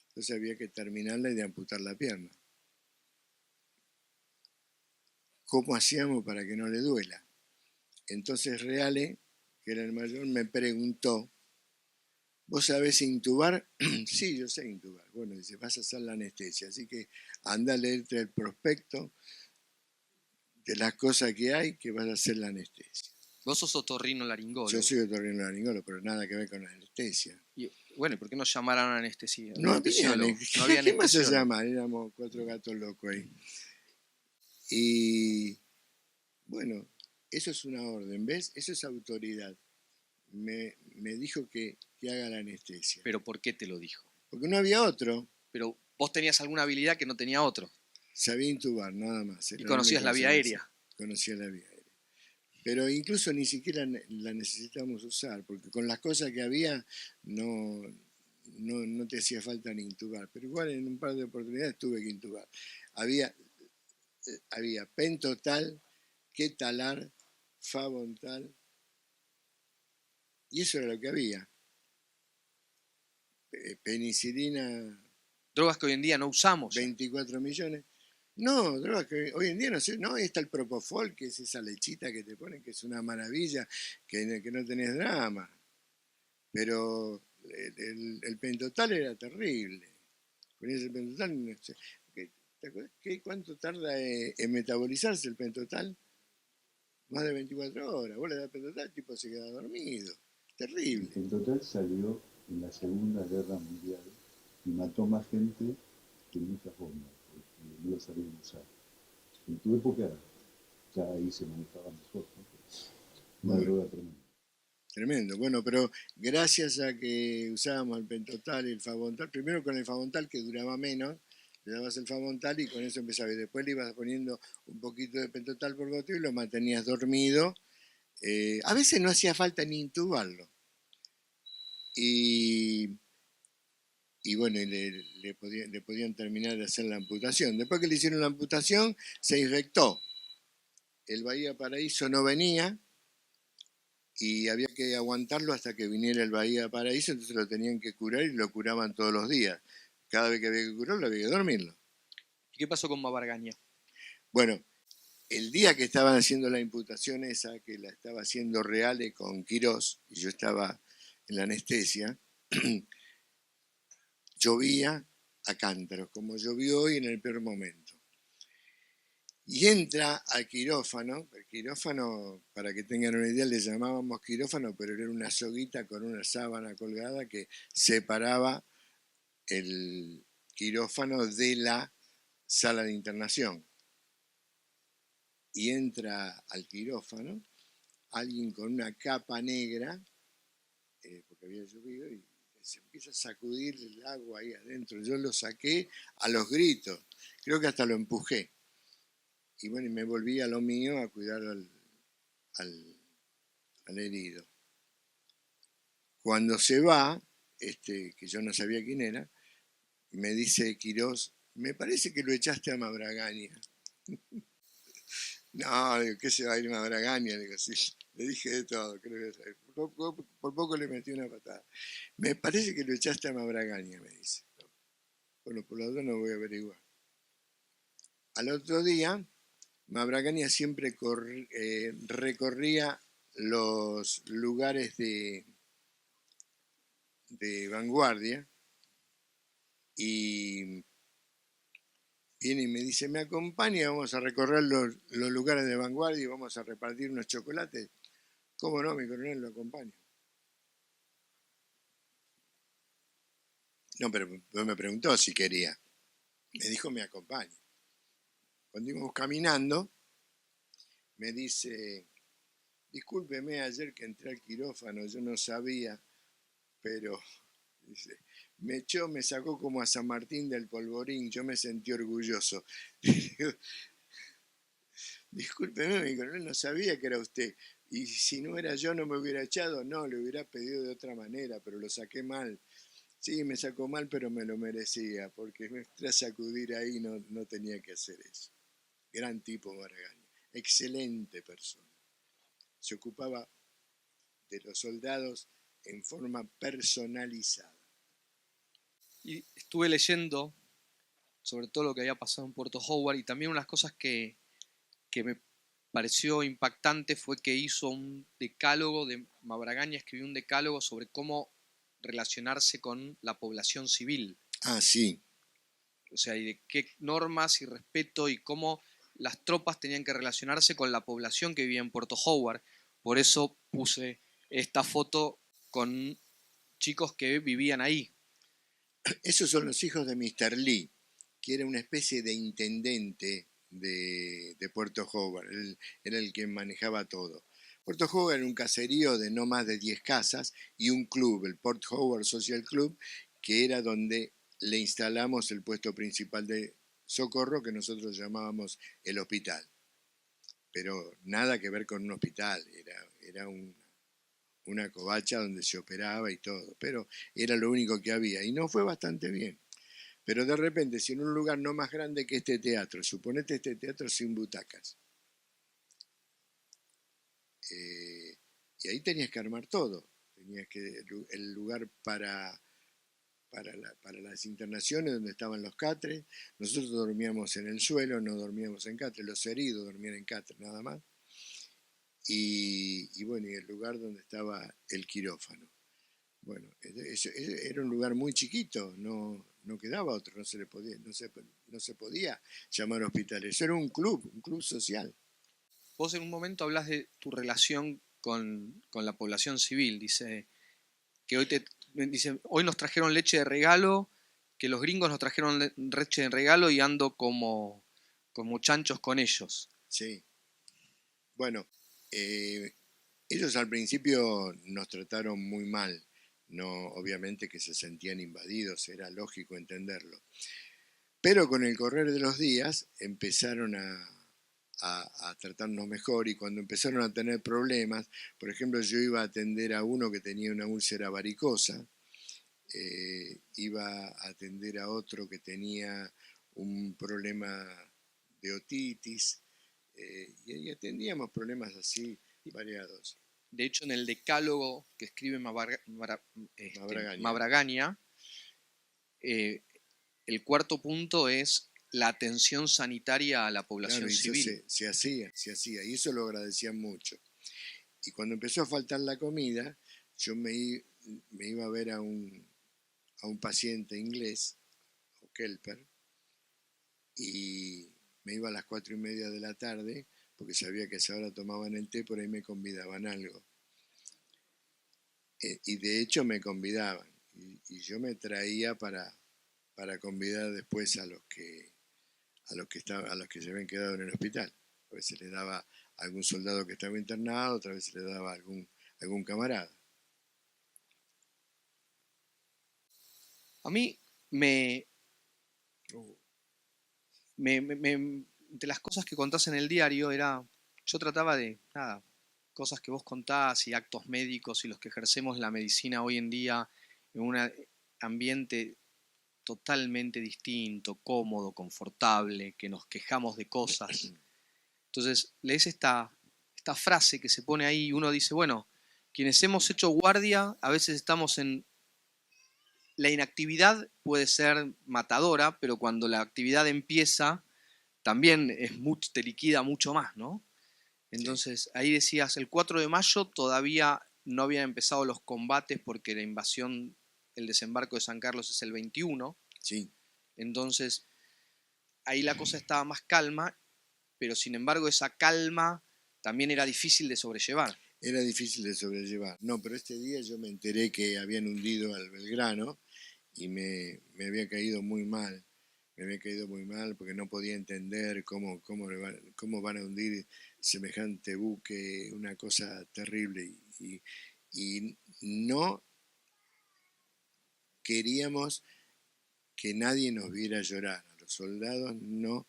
S2: Entonces había que terminarla y de amputar la pierna. ¿Cómo hacíamos para que no le duela? Entonces Reale, que era el mayor, me preguntó, ¿vos sabés intubar? Sí, yo sé intubar. Bueno, dice, vas a hacer la anestesia, así que anda a leerte el prospecto de las cosas que hay que vas a hacer la anestesia.
S1: Vos sos otorrinolaringólogo.
S2: Yo soy otorrinolaringólogo, pero nada que ver con la anestesia.
S1: Y, bueno, ¿por qué no llamaron a anestesia?
S2: No había anestesia. ¿Qué más se llama? Éramos 4 gatos locos ahí. Y bueno, eso es una orden, ¿ves? Eso es autoridad. Me dijo que haga la anestesia.
S1: ¿Pero por qué te lo dijo?
S2: Porque no había otro.
S1: Pero vos tenías alguna habilidad que no tenía otro.
S2: Sabía intubar, nada más.
S1: Y conocías la vía aérea.
S2: Conocía la vía aérea. Pero incluso ni siquiera la necesitamos usar, porque con las cosas que había no te hacía falta ni intubar. Pero igual en un par de oportunidades tuve que intubar. Había pentotal, quetalar, favontal, y eso era lo que había. Penicilina.
S1: Drogas que hoy en día no usamos.
S2: 24 millones. No, drogas que hoy en día no sé. No, ahí está el Propofol, que es esa lechita que te ponen, que es una maravilla, que no tenés drama. Pero el pentotal era terrible. Con ese pentotal, no sé. ¿Te acuerdas cuánto tarda en metabolizarse el pentotal? Más de 24 horas. Vos le das pentotal, el tipo se queda dormido. Terrible.
S7: El pentotal salió en la Segunda Guerra Mundial y mató más gente de mucha forma, porque no lo sabían usar. En tu época ya ahí se manejaba mejor, ¿no? Una droga tremenda.
S2: Tremendo. Bueno, pero gracias a que usábamos el pentotal y el favontal, primero con el favontal que duraba menos, le dabas el favontal y con eso empezaba. Y después le ibas poniendo un poquito de pentotal por goteo y lo mantenías dormido. A veces no hacía falta ni intubarlo. Y bueno, le podían terminar de hacer la amputación. Después que le hicieron la amputación, se infectó. El Bahía Paraíso no venía y había que aguantarlo hasta que viniera el Bahía Paraíso, entonces lo tenían que curar y lo curaban todos los días. Cada vez que había que curarlo, había que dormirlo.
S1: ¿Y qué pasó con Mabargaña?
S2: Bueno, el día que estaban haciendo la imputación esa, que la estaba haciendo Reale con Quirós, y yo estaba en la anestesia, llovía a cántaros, como llovió hoy en el peor momento. Y entra al quirófano, el quirófano, para que tengan una idea, le llamábamos quirófano, pero era una soguita con una sábana colgada que separaba el quirófano de la sala de internación. Y entra al quirófano alguien con una capa negra, porque había llovido, y se empieza a sacudir el agua ahí adentro. Yo lo saqué a los gritos, creo que hasta lo empujé. Y bueno, y me volví a lo mío a cuidar al herido. Cuando se va, que yo no sabía quién era, me dice Quirós, me parece que lo echaste a Mabragaña. No, digo, ¿qué se va a ir Mabragaña? Digo, sí, le dije de todo, creo que por poco le metí una patada. Me parece que lo echaste a Mabragaña, me dice. Bueno, por lo tanto no voy a averiguar. Al otro día, Mabragaña siempre recorría los lugares de vanguardia y viene y me dice, me acompaña, vamos a recorrer los lugares de vanguardia y vamos a repartir unos chocolates. ¿Cómo no, mi coronel, lo acompaño? No, pero me preguntó si quería. Me dijo, me acompaña. Cuando íbamos caminando, me dice, discúlpeme ayer que entré al quirófano, yo no sabía, pero dice, me echó, me sacó como a San Martín del Polvorín, yo me sentí orgulloso. Discúlpeme, mi coronel, no sabía que era usted. Y si no era yo, no me hubiera echado, no, le hubiera pedido de otra manera, pero lo saqué mal. Sí, me sacó mal, pero me lo merecía, porque me entré a sacudir ahí, no tenía que hacer eso. Gran tipo Mabragaña, excelente persona. Se ocupaba de los soldados en forma personalizada.
S1: Y estuve leyendo sobre todo lo que había pasado en Puerto Howard y también unas cosas que me pareció impactante fue que hizo un decálogo, de Mabragaña escribió un decálogo sobre cómo relacionarse con la población civil.
S2: Ah, sí.
S1: O sea, y de qué normas y respeto y cómo las tropas tenían que relacionarse con la población que vivía en Puerto Howard. Por eso puse esta foto con chicos que vivían ahí.
S2: Esos son los hijos de Mr. Lee, que era una especie de intendente de Puerto Howard. Él era el que manejaba todo. Puerto Howard era un caserío de no más de 10 casas y un club, el Port Howard Social Club, que era donde le instalamos el puesto principal de socorro que nosotros llamábamos el hospital. Pero nada que ver con un hospital, era una covacha donde se operaba y todo, pero era lo único que había y no fue bastante bien. Pero de repente, si en un lugar no más grande que este teatro, suponete este teatro sin butacas, y ahí tenías que armar todo, tenías que el lugar para las internaciones donde estaban los catres, nosotros dormíamos en el suelo, no dormíamos en catres, los heridos dormían en catres nada más, y bueno, y el lugar donde estaba el quirófano. Bueno, era un lugar muy chiquito, no quedaba otro, no se podía llamar hospital, eso era un club social.
S1: Vos en un momento hablas de tu relación con la población civil, dice que hoy nos trajeron leche de regalo que los gringos nos trajeron leche de regalo y ando como chanchos con ellos.
S2: Sí. Bueno, ellos al principio nos trataron muy mal. No, obviamente que se sentían invadidos, era lógico entenderlo. Pero con el correr de los días empezaron a tratarnos mejor, y cuando empezaron a tener problemas, por ejemplo, yo iba a atender a uno que tenía una úlcera varicosa, iba a atender a otro que tenía un problema de otitis, y atendíamos problemas así variados.
S1: De hecho, en el decálogo que escribe Mabragaña, el cuarto punto es la atención sanitaria a la población
S2: claro, y
S1: civil.
S2: Eso se hacía, y eso lo agradecían mucho. Y cuando empezó a faltar la comida, yo me iba a ver a un paciente inglés, o Kelper, y me iba a las 4:30 de la tarde, porque sabía que a esa hora tomaban el té, por ahí me convidaban algo. Y de hecho me convidaban, y yo me traía para convidar después a los que se habían quedado en el hospital. A veces les daba a algún soldado que estaba internado, otra vez le daba a algún camarada.
S1: A mí de las cosas que contás en el diario yo trataba de, cosas que vos contás y actos médicos y los que ejercemos la medicina hoy en día en un ambiente totalmente distinto, cómodo, confortable, que nos quejamos de cosas. Entonces lees esta frase que se pone ahí y uno dice, bueno, quienes hemos hecho guardia, a veces estamos en... La inactividad puede ser matadora, pero cuando la actividad empieza, también te liquida mucho más, ¿no? Entonces, ahí decías, el 4 de mayo todavía no habían empezado los combates porque la invasión, el desembarco de San Carlos es el 21.
S2: Sí.
S1: Entonces, ahí la cosa estaba más calma, pero sin embargo esa calma también era difícil de sobrellevar.
S2: Era difícil de sobrellevar. No, pero este día yo me enteré que habían hundido al Belgrano y me había caído muy mal. Me había caído muy mal porque no podía entender cómo van a hundir semejante buque, una cosa terrible. Y no queríamos que nadie nos viera llorar. A los soldados no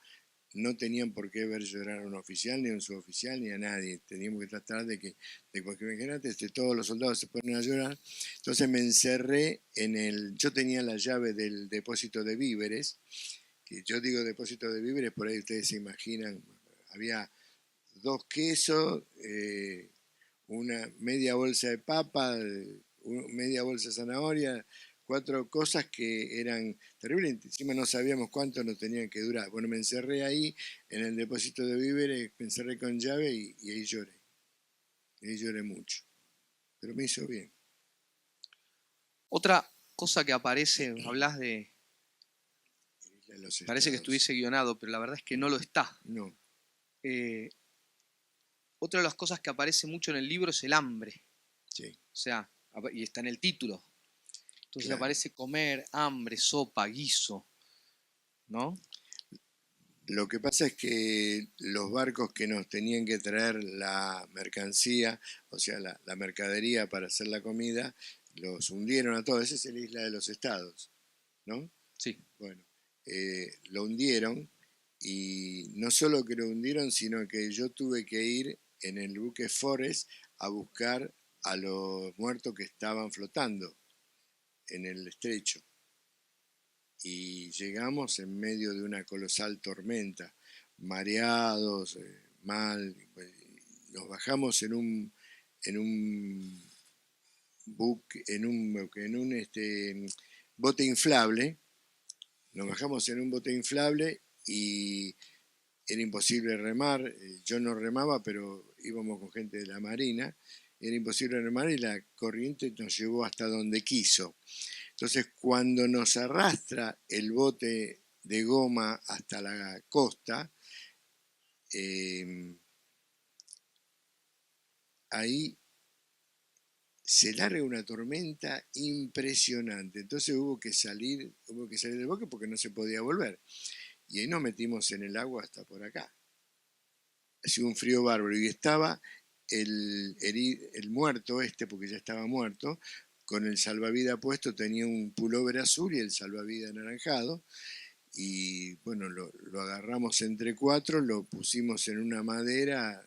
S2: tenían por qué ver llorar a un oficial, ni a un suboficial, ni a nadie. Teníamos que tratar de que, imagínate, todos los soldados se ponen a llorar. Entonces me encerré yo tenía la llave del depósito de víveres, que yo digo depósito de víveres, por ahí ustedes se imaginan, había 2 quesos, una media bolsa de papa, media bolsa de zanahoria, 4 cosas que eran terribles. Encima no sabíamos cuánto nos tenían que durar. Bueno, me encerré ahí en el depósito de víveres, me encerré con llave y ahí lloré. Ahí lloré mucho. Pero me hizo bien.
S1: Otra cosa que aparece, hablas de... Parece que
S2: Estados.
S1: estuviese guionado, pero la verdad es que no lo está.
S2: No.
S1: Otra de las cosas que aparece mucho en el libro es el hambre.
S2: Sí.
S1: O sea, y está en el título. Entonces
S2: Claro.
S1: aparece comer, hambre, sopa, guiso, ¿no?
S2: Lo que pasa es que los barcos que nos tenían que traer la mercancía, o sea, la mercadería para hacer la comida, los hundieron a todos. Esa es la isla de los Estados, ¿no?
S1: Sí.
S2: Bueno, lo hundieron, y no solo que lo hundieron, sino que yo tuve que ir en el buque Forest a buscar a los muertos que estaban flotando en el estrecho. Y llegamos en medio de una colosal tormenta, mareados, mal. Nos bajamos en un buque, en un bote inflable. Nos bajamos en un bote inflable y era imposible remar. Yo no remaba, pero íbamos con gente de la Marina. Era imposible remar y la corriente nos llevó hasta donde quiso. Entonces, cuando nos arrastra el bote de goma hasta la costa, ahí se larga una tormenta impresionante. Entonces hubo que salir del bosque porque no se podía volver. Y ahí nos metimos en el agua hasta por acá. Hacía un frío bárbaro y estaba el muerto porque ya estaba muerto, con el salvavidas puesto, tenía un pullover azul y el salvavidas anaranjado. Y bueno, lo agarramos entre 4, lo pusimos en una madera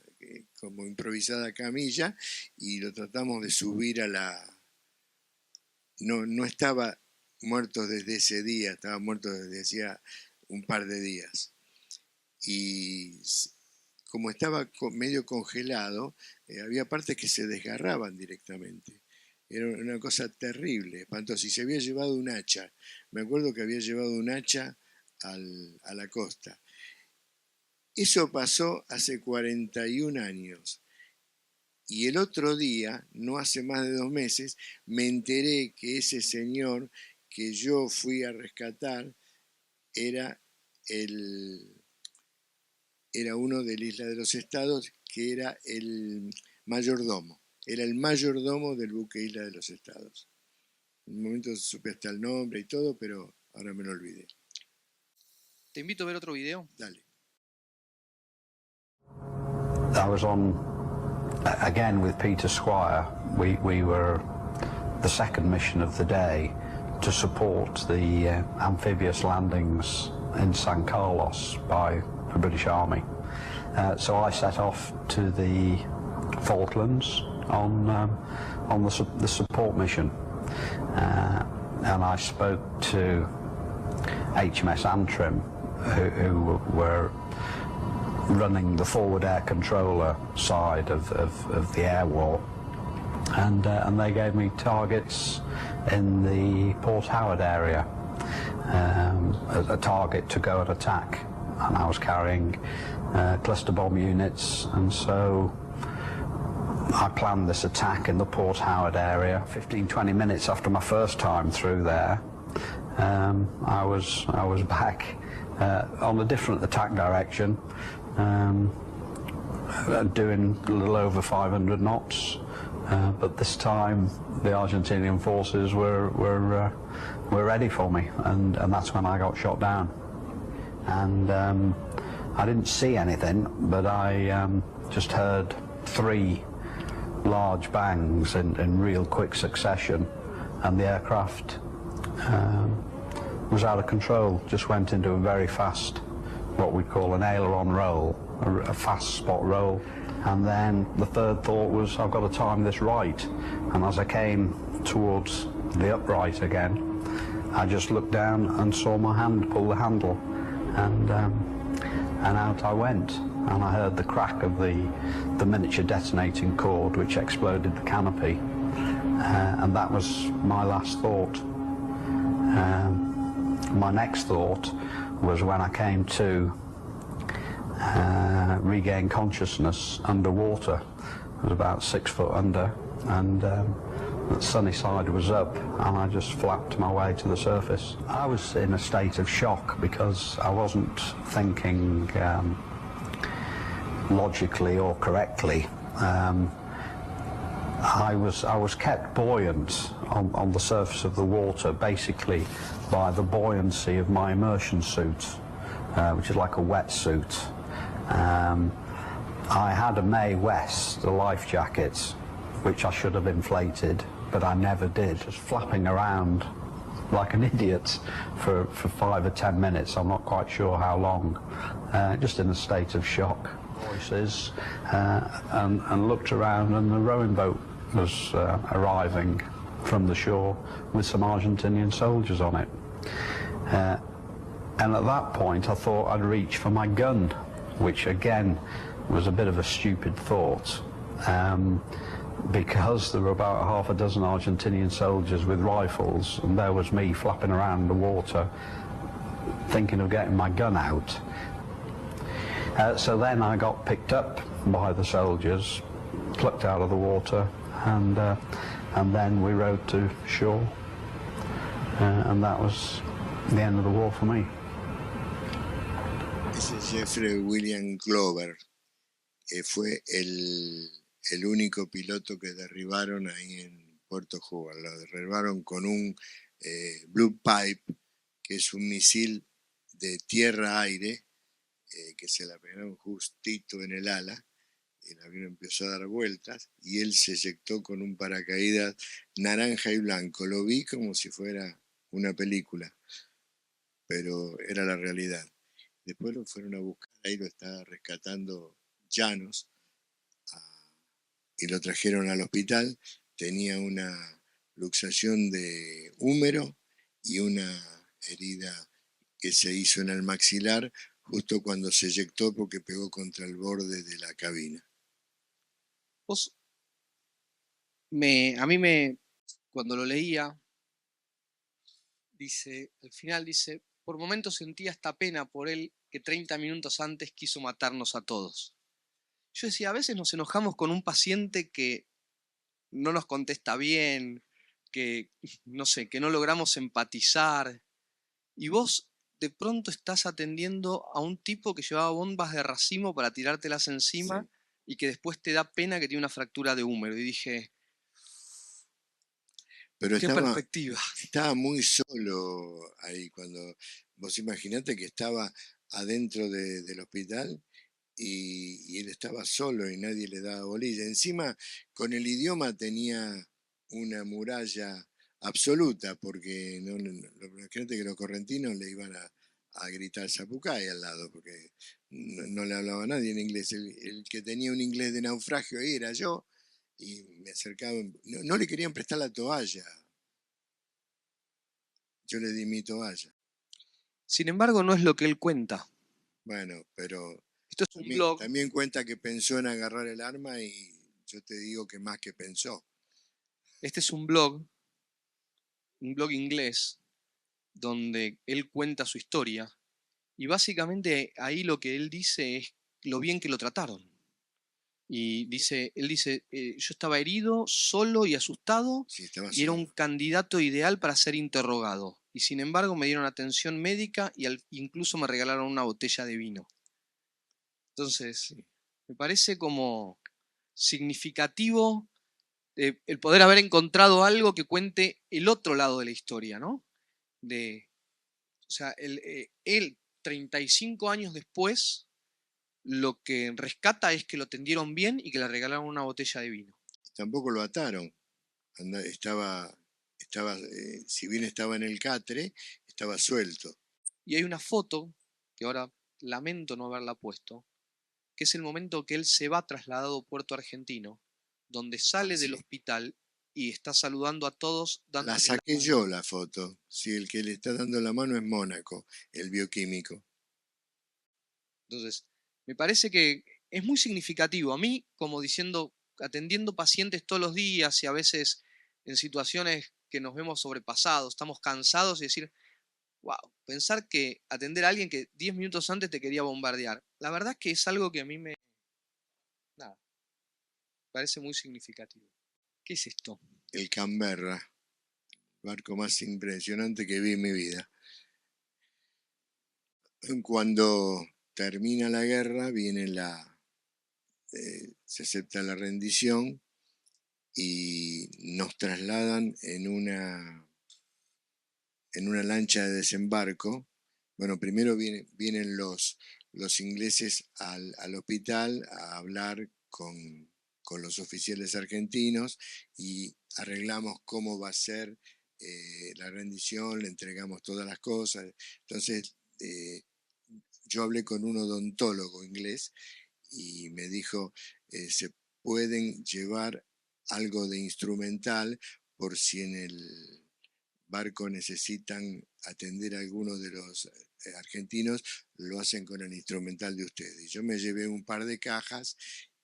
S2: como improvisada camilla y lo tratamos de subir a la... No estaba muerto desde ese día, estaba muerto desde hacía un par de días. Y como estaba medio congelado, había partes que se desgarraban directamente. Era una cosa terrible, espantosa. Y se había llevado un hacha. Me acuerdo que había llevado un hacha a la costa. Eso pasó hace 41 años. Y el otro día, no hace más de 2 meses, me enteré que ese señor que yo fui a rescatar era uno de la Isla de los Estados, que era el mayordomo. Era el mayordomo del buque Isla de los Estados. En un momento supe hasta el nombre y todo, pero ahora me lo olvidé.
S1: Te invito a ver otro video.
S2: Dale.
S8: I was on, again with Peter Squire. We were the second mission of the day to support the amphibious landings in San Carlos by the British Army. So I set off to the Falklands on the support mission, and I spoke to HMS Antrim, who were running the forward air controller side of the air war, and they gave me targets in the Port Howard area, a target to go and attack, and I was carrying cluster bomb units, and so I planned this attack in the Port Howard area. 15-20 minutes after my first time through there, I was back on a different attack direction, doing a little over 500 knots, but this time the Argentinian forces were ready for me, and that's when I got shot down. And I didn't see anything, but I just heard 3 large bangs in real quick succession, and the aircraft was out of control, just went into a very fast, what we call an aileron roll, a fast spot roll. And then the third thought was, I've got to time this right. And as I came towards the upright again, I just looked down and saw my hand pull the handle, and out I went. And I heard the crack of the miniature detonating cord, which exploded the canopy, and that was my last thought. My next thought was when I came to regain consciousness underwater. I was about 6 foot under, and the sunny side was up, and I just flapped my way to the surface. I was in a state of shock because I wasn't thinking logically or correctly. I was kept buoyant on the surface of the water, basically by the buoyancy of my immersion suit, which is like a wetsuit. I had a Mae West, a life jacket, which I should have inflated, but I never did. Just flapping around like an idiot for 5 or 10 minutes, I'm not quite sure how long, just in a state of shock. Voices, and looked around, and the rowing boat was arriving from the shore with some Argentinian soldiers on it. And at that point I thought I'd reach for my gun, which again was a bit of a stupid thought, because there were about half a dozen Argentinian soldiers with rifles, and there was me flapping around the water thinking of getting my gun out. So then I got picked up by the soldiers, plucked out of the water, and then we rowed to shore, and that was the end of the war for me.
S2: Ese es Jeffrey William Glover, que fue el único piloto que derribaron ahí en Puerto Howard. Lo derribaron con un Blue Pipe, que es un misil de tierra-aire, que se la pegaron justito en el ala. El avión empezó a dar vueltas y él se eyectó con un paracaídas naranja y blanco. Lo vi como si fuera una película, pero era la realidad. Después lo fueron a buscar, ahí lo está rescatando Llanos, y lo trajeron al hospital. Tenía una luxación de húmero y una herida que se hizo en el maxilar justo cuando se eyectó porque pegó contra el borde de la cabina.
S1: Vos, cuando lo leía, al final dice, por momentos sentía esta pena por él que 30 minutos antes quiso matarnos a todos. Yo decía, a veces nos enojamos con un paciente que no nos contesta bien, que no sé, que no logramos empatizar, y vos de pronto estás atendiendo a un tipo que llevaba bombas de racimo para tirártelas encima, sí, y que después te da pena que tiene una fractura de húmero. Y dije,
S2: pero
S1: qué perspectiva.
S2: Estaba muy solo ahí cuando vos imaginate que estaba adentro del hospital y él estaba solo y nadie le daba bolilla. Encima, con el idioma tenía una muralla absoluta, porque imagínate que los correntinos le iban a gritar Zapucay al lado, porque no le hablaba nadie en inglés. El que tenía un inglés de naufragio ahí era yo, y me acercaba, no le querían prestar la toalla. Yo le di mi toalla.
S1: Sin embargo, no es lo que él cuenta.
S2: Bueno, pero
S1: esto es un blog.
S2: También cuenta que pensó en agarrar el arma y yo te digo que más que pensó.
S1: Este es un blog inglés, donde él cuenta su historia y básicamente ahí lo que él dice es lo bien que lo trataron. Y él dice, yo estaba herido, solo y asustado,
S2: sí,
S1: y era un candidato ideal para ser interrogado. Y sin embargo me dieron atención médica y incluso me regalaron una botella de vino. Entonces, sí, me parece como significativo el poder haber encontrado algo que cuente el otro lado de la historia, ¿no? O sea, él 35 años después, lo que rescata es que lo atendieron bien y que le regalaron una botella de vino.
S2: Tampoco lo ataron. Si bien estaba en el catre, estaba suelto.
S1: Y hay una foto, que ahora lamento no haberla puesto, que es el momento que él se va trasladado a Puerto Argentino, donde sale del hospital y está saludando a todos.
S2: La saqué yo la foto. Si el que le está dando la mano es Mónaco, el bioquímico.
S1: Entonces, me parece que es muy significativo. A mí, como diciendo, atendiendo pacientes todos los días y a veces en situaciones que nos vemos sobrepasados, estamos cansados y decir, wow, pensar que atender a alguien que 10 minutos antes te quería bombardear. La verdad es que es algo que a mí me parece muy significativo. ¿Qué es esto?
S2: El Canberra, el barco más impresionante que vi en mi vida. Cuando termina la guerra, se acepta la rendición y nos trasladan en una lancha de desembarco. Bueno, primero vienen los ingleses al hospital a hablar con los oficiales argentinos y arreglamos cómo va a ser la rendición, le entregamos todas las cosas. Entonces, yo hablé con un odontólogo inglés y me dijo, se pueden llevar algo de instrumental por si en el barco necesitan atender a algunos de los argentinos, lo hacen con el instrumental de ustedes. Yo me llevé un par de cajas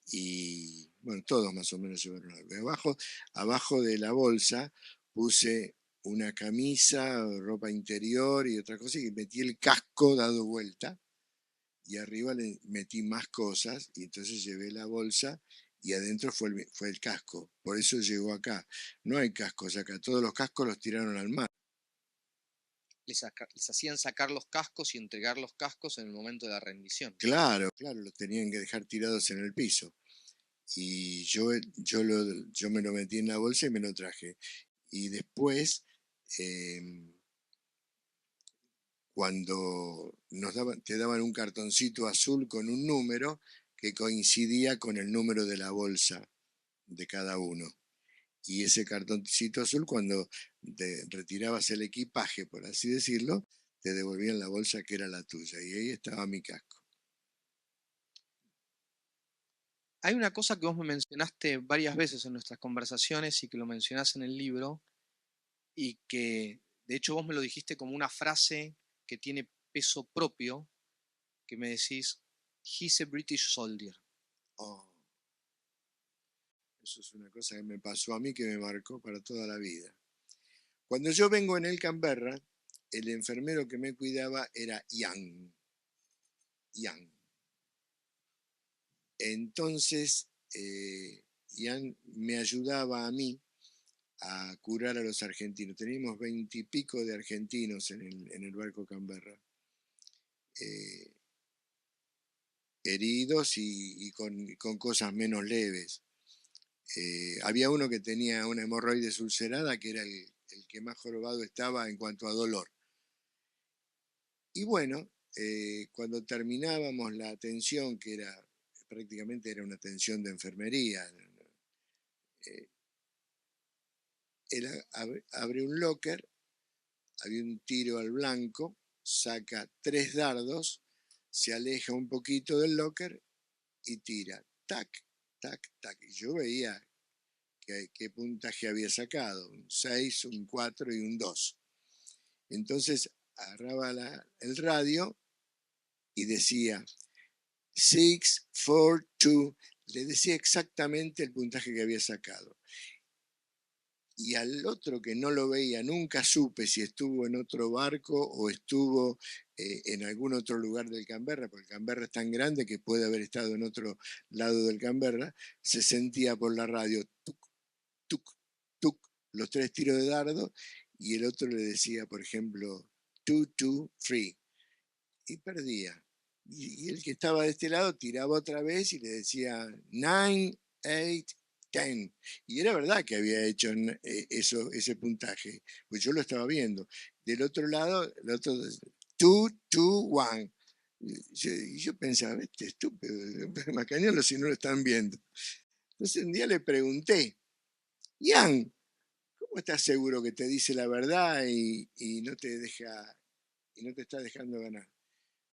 S2: y, bueno, todos más o menos llevaron algo. Abajo de la bolsa puse una camisa, ropa interior y otra cosa, y metí el casco dado vuelta, y arriba le metí más cosas, y entonces llevé la bolsa, y adentro fue el casco. Por eso llegó acá. No hay cascos acá, todos los cascos los tiraron al mar.
S1: Les hacían sacar los cascos y entregar los cascos en el momento de la rendición.
S2: Claro, los tenían que dejar tirados en el piso. Y yo me lo metí en la bolsa y me lo traje. Y después, cuando te daban un cartoncito azul con un número que coincidía con el número de la bolsa de cada uno. Y ese cartoncito azul, cuando retirabas el equipaje, por así decirlo, te devolvían la bolsa que era la tuya. Y ahí estaba mi casco.
S1: Hay una cosa que vos me mencionaste varias veces en nuestras conversaciones y que lo mencionás en el libro, y que de hecho vos me lo dijiste como una frase que tiene peso propio, que me decís, he's a British soldier.
S2: Oh, eso es una cosa que me pasó a mí, que me marcó para toda la vida. Cuando yo vengo en el Canberra, el enfermero que me cuidaba era Ian. Entonces, Ian me ayudaba a mí a curar a los argentinos. Teníamos 20 y pico de argentinos en el barco Canberra, heridos y con cosas menos leves. Había uno que tenía una hemorroides ulcerada, que era el que más jorobado estaba en cuanto a dolor. Y bueno, cuando terminábamos la atención, que prácticamente era una atención de enfermería, él abre un locker, había un tiro al blanco, saca 3 dardos, se aleja un poquito del locker y tira, tac, tac, tac. Y yo veía qué puntaje había sacado, un 6, un 4 y un 2. Entonces agarraba el radio y decía 6, 4, 2, le decía exactamente el puntaje que había sacado. Y al otro que no lo veía, nunca supe si estuvo en otro barco o estuvo en algún otro lugar del Canberra, porque el Canberra es tan grande que puede haber estado en otro lado del Canberra, se sentía por la radio, tuc, tuc, tuc, los 3 tiros de dardo, y el otro le decía, por ejemplo, 2, 2, 3, y perdía. Y el que estaba de este lado tiraba otra vez y le decía 9, 8, 10. Y era verdad que había hecho ese puntaje, pues yo lo estaba viendo. Del otro lado, el otro, 2, 2, 1. Y yo pensaba, este estúpido, macanealo si no lo están viendo. Entonces un día le pregunté, Ian, ¿cómo estás seguro que te dice la verdad y no te está dejando ganar?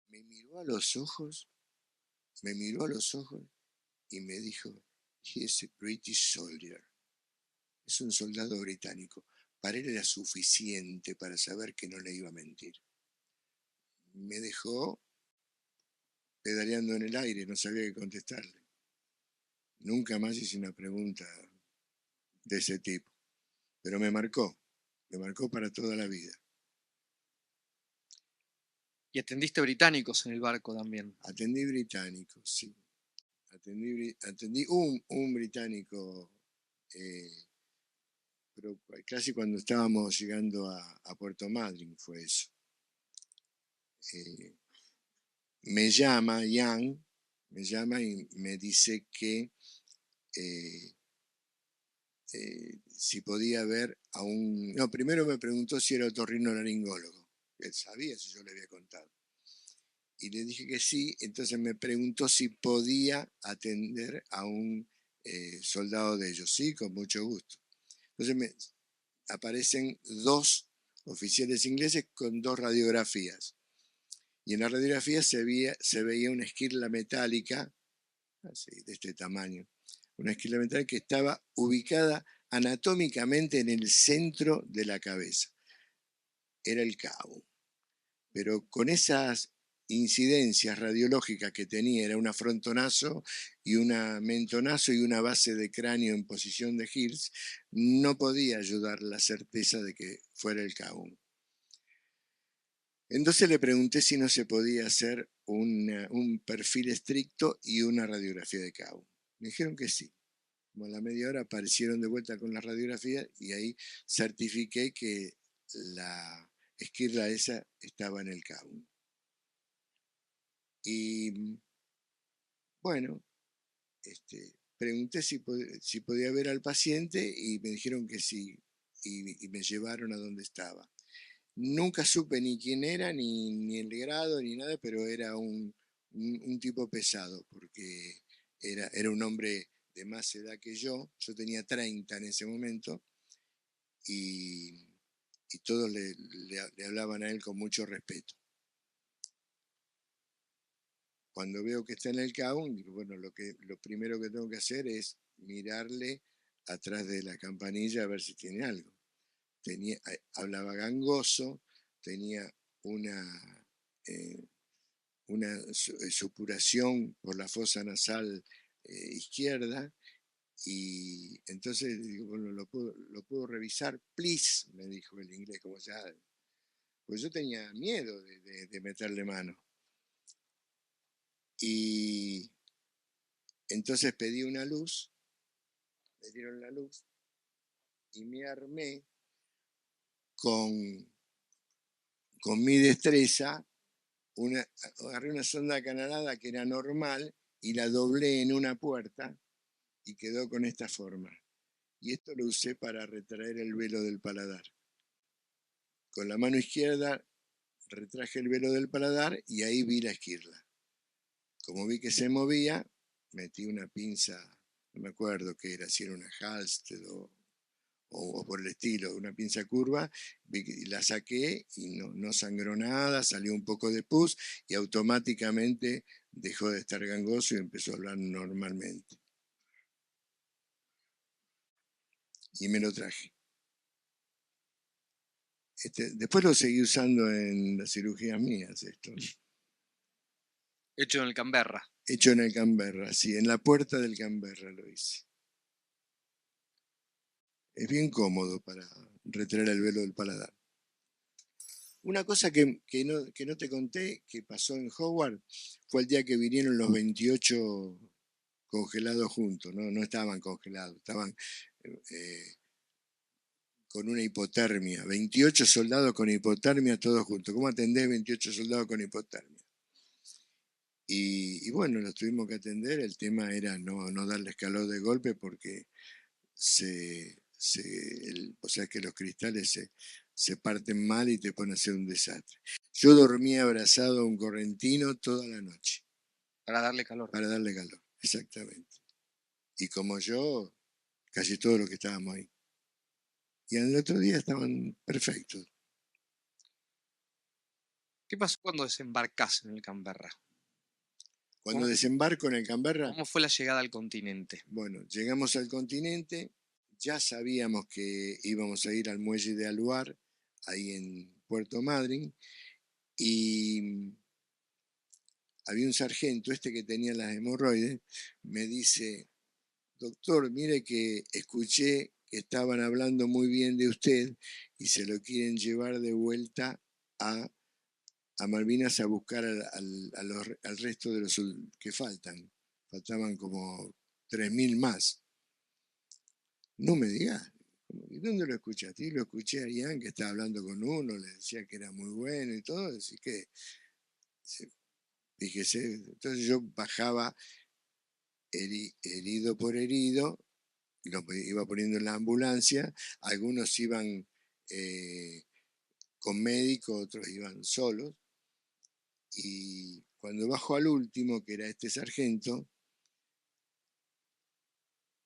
S2: Me miró a los ojos y me dijo, he is a British soldier. Es un soldado británico. Para él era suficiente para saber que no le iba a mentir. Me dejó pedaleando en el aire, no sabía qué contestarle. Nunca más hice una pregunta de ese tipo. Pero me marcó para toda la vida.
S1: Y atendiste británicos en el barco también.
S2: Atendí británicos, sí. Atendí un británico, pero casi cuando estábamos llegando a Puerto Madryn fue eso. Me llama Ian, y me dice que si podía ver a un... No, primero me preguntó si era otorrinolaringólogo. Él sabía si yo le había contado. Y le dije que sí, entonces me preguntó si podía atender a un soldado de ellos. Sí, con mucho gusto. Entonces aparecen 2 oficiales ingleses con 2 radiografías. Y en la radiografía se veía una esquirla metálica, así, de este tamaño. Una esquirla metálica que estaba ubicada anatómicamente en el centro de la cabeza. Era el cabo. Pero con esas incidencias radiológicas que tenía, era un frontonazo y una mentonazo y una base de cráneo en posición de Hirsch, no podía ayudar la certeza de que fuera el cabo. Entonces le pregunté si no se podía hacer un perfil estricto y una radiografía de cabo. Me dijeron que sí. Como a la media hora aparecieron de vuelta con la radiografía y ahí certifiqué que la esquirla esa estaba en el cabo. Y bueno, pregunté si podía ver al paciente y me dijeron que sí, y me llevaron a donde estaba. Nunca supe ni quién era, ni el grado, ni nada, pero era un tipo pesado, porque era un hombre de más edad que yo tenía 30 en ese momento, y todos le hablaban a él con mucho respeto. Cuando veo que está en el CAUN, digo, bueno, lo primero que tengo que hacer es mirarle atrás de la campanilla a ver si tiene algo. Hablaba gangoso, tenía una supuración por la fosa nasal izquierda, y entonces digo, bueno, lo puedo revisar, please, me dijo el inglés, como ya, pues yo tenía miedo de meterle mano. Y entonces pedí una luz, me dieron la luz, y me armé con mi destreza, agarré una sonda canalada que era normal y la doblé en una puerta y quedó con esta forma. Y esto lo usé para retraer el velo del paladar. Con la mano izquierda retraje el velo del paladar y ahí vi la esquirla. Como vi que se movía, metí una pinza, no me acuerdo qué era, si era una Halsted o por el estilo, una pinza curva, la saqué y no sangró nada, salió un poco de pus y automáticamente dejó de estar gangoso y empezó a hablar normalmente. Y me lo traje. Después lo seguí usando en las cirugías mías.
S1: Hecho en el Canberra.
S2: Hecho en el Canberra, sí, en la puerta del Canberra lo hice. Es bien cómodo para retraer el velo del paladar. Una cosa que no te conté, que pasó en Howard, fue el día que vinieron los 28 congelados juntos. No estaban congelados, estaban con una hipotermia. 28 soldados con hipotermia todos juntos. ¿Cómo atendés 28 soldados con hipotermia? Y bueno, los tuvimos que atender. El tema era no darles calor de golpe porque o sea que los cristales se parten mal y te ponen a hacer un desastre. Yo dormía abrazado a un correntino toda la noche.
S1: Para darle calor.
S2: Para darle calor, exactamente. Y como yo, casi todos los que estábamos ahí. Y el otro día estaban perfectos.
S1: ¿Qué pasó cuando desembarcás en el Canberra?
S2: Cuando desembarco en el Canberra...
S1: ¿Cómo fue la llegada al continente?
S2: Bueno, llegamos al continente, ya sabíamos que íbamos a ir al muelle de Aluar, ahí en Puerto Madryn, y había un sargento, que tenía las hemorroides, me dice, doctor, mire que escuché que estaban hablando muy bien de usted y se lo quieren llevar de vuelta a Malvinas a buscar al resto de los que faltan. Faltaban como 3.000 más. No me digas. ¿Y dónde lo escuchaste? Y lo escuché a Ian, que estaba hablando con uno, le decía que era muy bueno y todo, así que fíjese. Entonces yo bajaba herido por herido, los iba poniendo en la ambulancia, algunos iban con médico, otros iban solos, y cuando bajo al último, que era este sargento,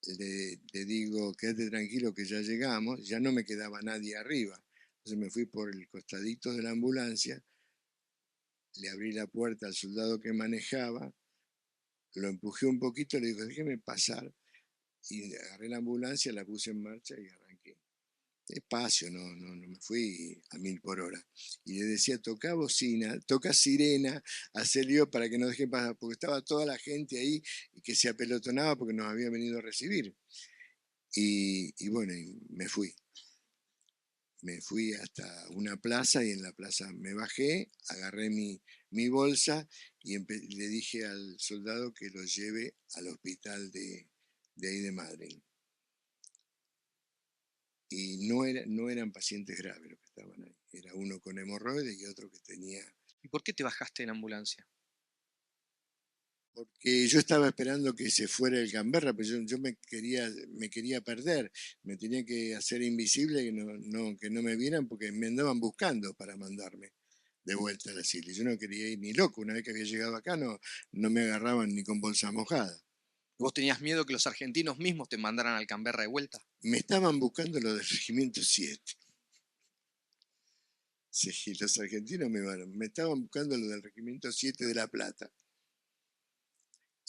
S2: le digo, quédate tranquilo que ya llegamos, ya no me quedaba nadie arriba. Entonces me fui por el costadito de la ambulancia, le abrí la puerta al soldado que manejaba, lo empujé un poquito, le digo, déjeme pasar, y agarré la ambulancia, la puse en marcha y arranqué. Despacio, no me fui a 1000 por hora. Y le decía, toca bocina, toca sirena, hacer lío para que no dejen pasar, porque estaba toda la gente ahí y que se apelotonaba porque nos había venido a recibir. Y bueno, me fui. Me fui hasta una plaza y en la plaza me bajé, agarré mi bolsa y le dije al soldado que lo lleve al hospital de ahí de Madrid. Y no eran pacientes graves los que estaban ahí. Era uno con hemorroides y otro que tenía...
S1: ¿Y por qué te bajaste en ambulancia?
S2: porque yo estaba esperando que se fuera el Canberra, pero yo me quería perder, me tenía que hacer invisible, que no me vieran, porque me andaban buscando para mandarme de vuelta a las islas. Yo no quería ir ni loco, una vez que había llegado acá no me agarraban ni con bolsa mojada.
S1: ¿Vos tenías miedo que los argentinos mismos te mandaran al Canberra de vuelta?
S2: Me estaban buscando los del Regimiento 7. Sí, los argentinos me estaban buscando los del Regimiento 7 de La Plata.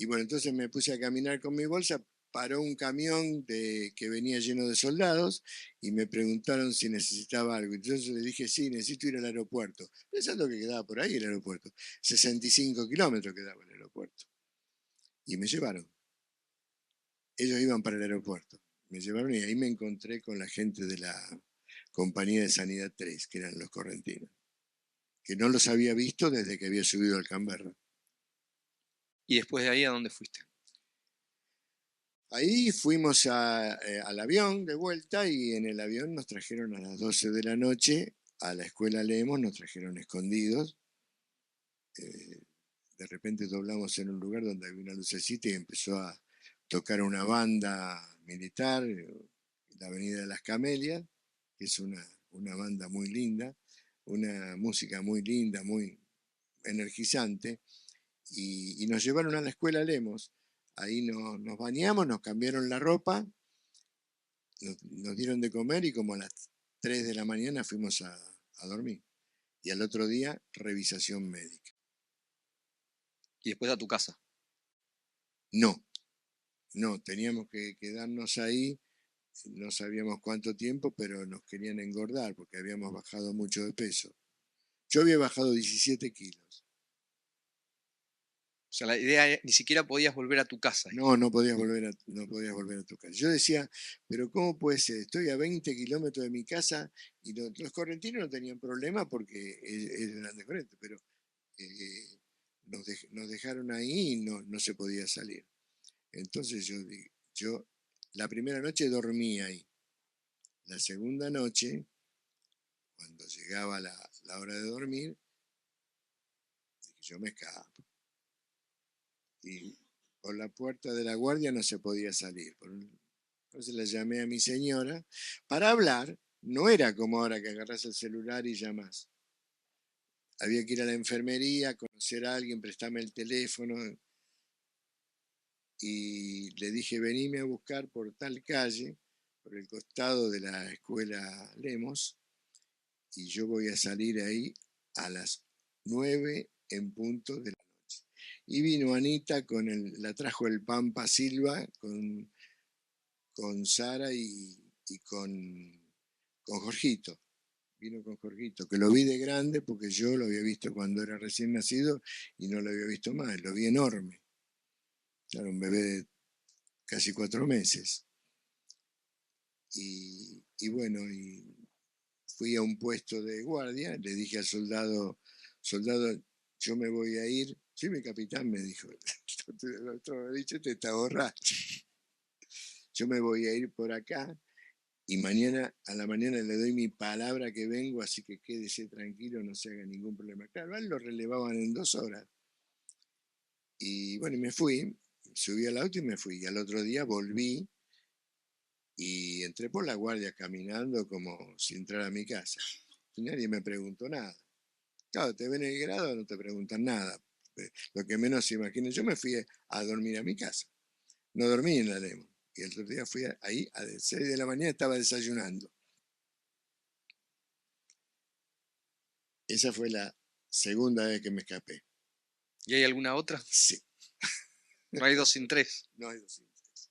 S2: Y bueno, entonces me puse a caminar con mi bolsa, paró un camión que venía lleno de soldados y me preguntaron si necesitaba algo. Entonces le dije, sí, necesito ir al aeropuerto, pensando que quedaba por ahí el aeropuerto. 65 kilómetros quedaba el aeropuerto. Y me llevaron. Ellos iban para el aeropuerto. Me llevaron y ahí me encontré con la gente de la Compañía de Sanidad 3, que eran los correntinos, que no los había visto desde que había subido al Canberra.
S1: ¿Y después de ahí a dónde fuiste?
S2: Ahí fuimos al avión de vuelta y en el avión nos trajeron a las 12 de la noche a la escuela Lemos, nos trajeron escondidos. De repente doblamos en un lugar donde había una lucecita y empezó a tocar una banda militar, la Avenida de las Camelias, que es una banda muy linda, una música muy linda, muy energizante. Y nos llevaron a la escuela Lemos. Ahí nos bañamos, nos cambiaron la ropa, nos dieron de comer y como a las 3 de la mañana fuimos a dormir. Y al otro día, revisación médica.
S1: ¿Y después a tu casa?
S2: No, teníamos que quedarnos ahí, no sabíamos cuánto tiempo, pero nos querían engordar porque habíamos bajado mucho de peso. Yo había bajado 17 kilos.
S1: O sea, la idea ni siquiera podías volver a tu casa.
S2: No podías volver a tu casa. Yo decía, pero ¿cómo puede ser? Estoy a 20 kilómetros de mi casa y los correntinos no tenían problema porque eran de corriente, pero nos dejaron ahí y no se podía salir. Entonces yo la primera noche dormí ahí. La segunda noche, cuando llegaba la hora de dormir, dije, yo me escapo. Y por la puerta de la guardia no se podía salir. Entonces la llamé a mi señora para hablar. No era como ahora que agarras el celular y llamas. Había que ir a la enfermería, conocer a alguien, prestarme el teléfono. Y le dije, venime a buscar por tal calle, por el costado de la escuela Lemos, y yo voy a salir ahí a las 9 en punto de la noche. Y vino Anita, la trajo el Pampa Silva con Sara y con Jorgito. Vino con Jorgito, que lo vi de grande porque yo lo había visto cuando era recién nacido y no lo había visto más, lo vi enorme. Era un bebé de casi 4 meses. Y bueno, y fui a un puesto de guardia, le dije al soldado, yo me voy a ir. Sí, mi capitán me dijo, el otro dicho, te está borracho. Yo me voy a ir por acá y a la mañana le doy mi palabra que vengo, así que quédese tranquilo, no se haga ningún problema. Claro, a él lo relevaban en 2 horas. Y bueno, y me fui, subí al auto y me fui. Y al otro día volví y entré por la guardia caminando como si entrara a mi casa. Y nadie me preguntó nada. Claro, te ven el grado, no te preguntan nada. Lo que menos se imaginen. Yo me fui a dormir a mi casa. No dormí en la Lemos. Y el otro día fui ahí a las 6 de la mañana, estaba desayunando. Esa fue la segunda vez que me escapé.
S1: ¿Y hay alguna otra?
S2: Sí.
S1: No hay 2 sin 3.
S2: No hay 2 sin 3.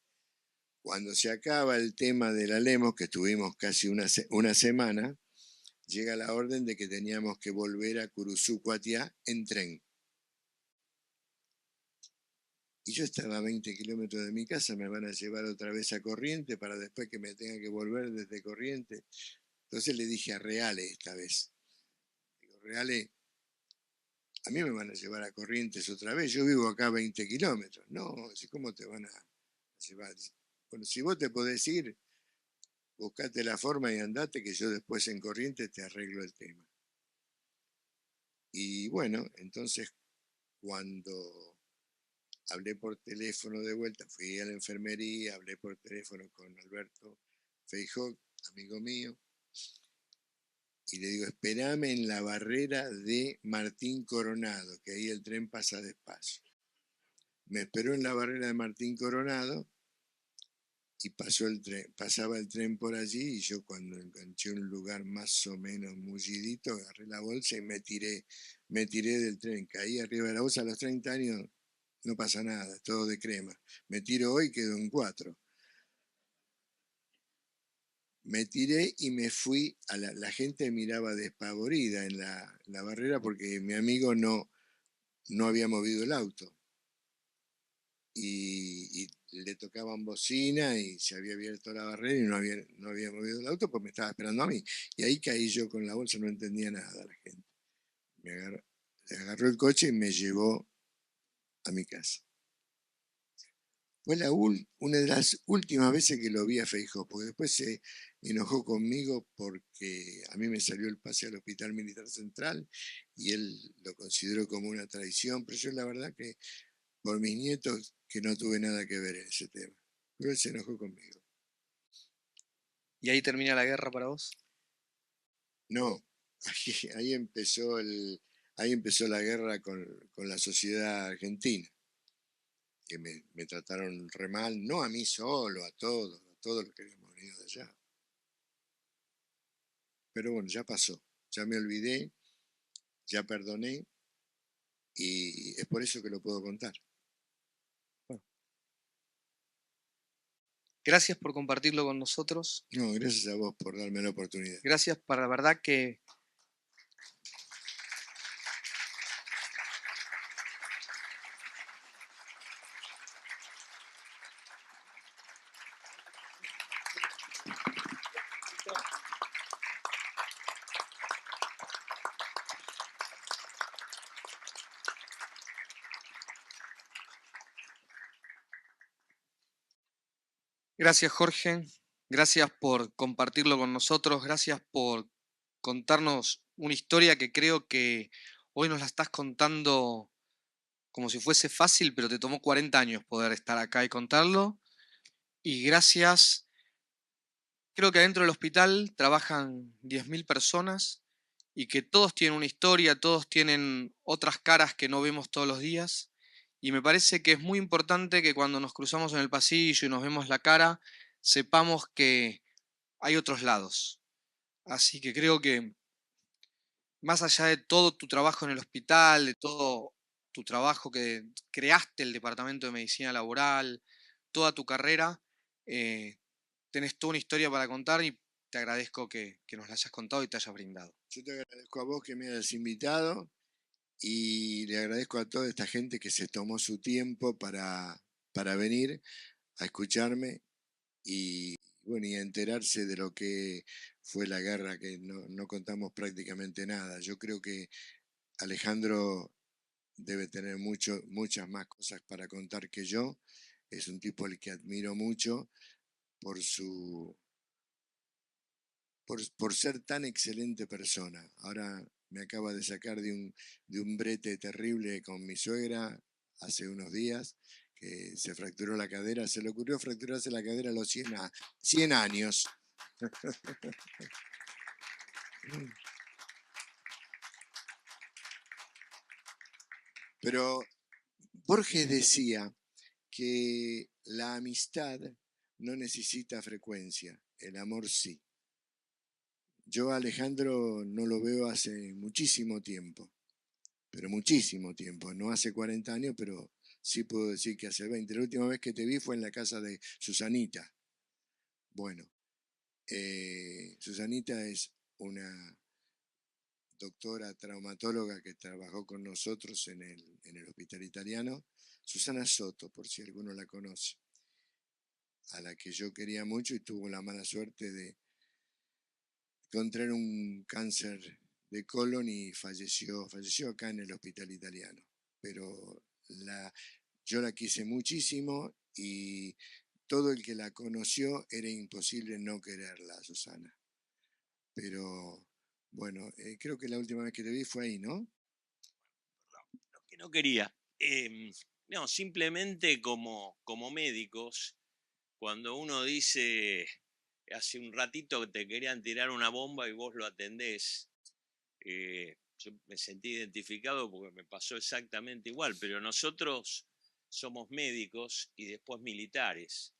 S2: Cuando se acaba el tema de la Lemos, que estuvimos casi una semana, llega la orden de que teníamos que volver a Curuzú-Cuatiá en tren. Y yo estaba a 20 kilómetros de mi casa, me van a llevar otra vez a Corrientes para después que me tenga que volver desde Corrientes. Entonces le dije a Reales esta vez. Digo, Reales, a mí me van a llevar a Corrientes otra vez, yo vivo acá a 20 kilómetros. No, ¿cómo te van a llevar? Bueno, si vos te podés ir, buscate la forma y andate, que yo después en Corrientes te arreglo el tema. Y bueno, entonces cuando hablé por teléfono de vuelta, fui a la enfermería, hablé por teléfono con Alberto Feijó, amigo mío, y le digo, esperame en la barrera de Martín Coronado, que ahí el tren pasa despacio. Me esperó en la barrera de Martín Coronado y pasaba el tren por allí, y yo cuando enganché un lugar más o menos mullidito, agarré la bolsa y me tiré del tren, caí arriba de la bolsa. A los 30 años no pasa nada, todo de crema. Me tiro hoy, quedo en 4. Me tiré y me fui, la gente miraba despavorida en la barrera porque mi amigo no había movido el auto. Y le tocaban bocina y se había abierto la barrera y no había movido el auto, pues me estaba esperando a mí. Y ahí caí yo con la bolsa, no entendía nada la gente. Me agarró el coche y me llevó a mi casa. Fue una de las últimas veces que lo vi a Feijó, porque después se enojó conmigo porque a mí me salió el pase al Hospital Militar Central y él lo consideró como una traición, pero yo la verdad que por mis nietos que no tuve nada que ver en ese tema. Pero él se enojó conmigo.
S1: ¿Y ahí termina la guerra para vos?
S2: No, ahí empezó la guerra con la sociedad argentina, que me trataron re mal, no a mí solo, a todos los que habíamos venido de allá. Pero bueno, ya pasó, ya me olvidé, ya perdoné, y es por eso que lo puedo contar.
S1: Gracias por compartirlo con nosotros.
S2: No, gracias a vos por darme la oportunidad.
S1: Gracias, para la verdad que gracias, Jorge. Gracias por compartirlo con nosotros. Gracias por contarnos una historia que creo que hoy nos la estás contando como si fuese fácil, pero te tomó 40 años poder estar acá y contarlo. Y gracias, creo que adentro del hospital trabajan 10.000 personas y que todos tienen una historia, todos tienen otras caras que no vemos todos los días. Y me parece que es muy importante que cuando nos cruzamos en el pasillo y nos vemos la cara, sepamos que hay otros lados. Así que creo que más allá de todo tu trabajo en el hospital, de todo tu trabajo que creaste el Departamento de Medicina Laboral, toda tu carrera, tenés toda una historia para contar y te agradezco que nos la hayas contado y te hayas brindado.
S2: Yo te agradezco a vos que me hayas invitado y le agradezco a toda esta gente que se tomó su tiempo para venir a escucharme y, bueno, y a enterarse de lo que fue la guerra, que no contamos prácticamente nada. Yo creo que Alejandro debe tener muchas más cosas para contar que yo. Es un tipo al que admiro mucho por por ser tan excelente persona. Ahora me acaba de sacar de un brete terrible con mi suegra hace unos días, que se fracturó la cadera. Se le ocurrió fracturarse la cadera a los 100 años. Pero Borges decía que la amistad no necesita frecuencia, el amor sí. Yo a Alejandro no lo veo hace muchísimo tiempo, pero muchísimo tiempo, no hace 40 años, pero sí puedo decir que hace 20. La última vez que te vi fue en la casa de Susanita. Bueno, Susanita es una doctora traumatóloga que trabajó con nosotros en el hospital italiano. Susana Soto, por si alguno la conoce, a la que yo quería mucho y tuvo la mala suerte de contraer un cáncer de colon y falleció acá en el hospital italiano. Pero yo la quise muchísimo y todo el que la conoció era imposible no quererla, Susana. Pero bueno, creo que la última vez que te vi fue ahí, ¿no?
S3: Lo que no quería. No, simplemente como médicos, cuando uno dice, hace un ratito que te querían tirar una bomba y vos lo atendés, yo me sentí identificado porque me pasó exactamente igual, pero nosotros somos médicos y después militares.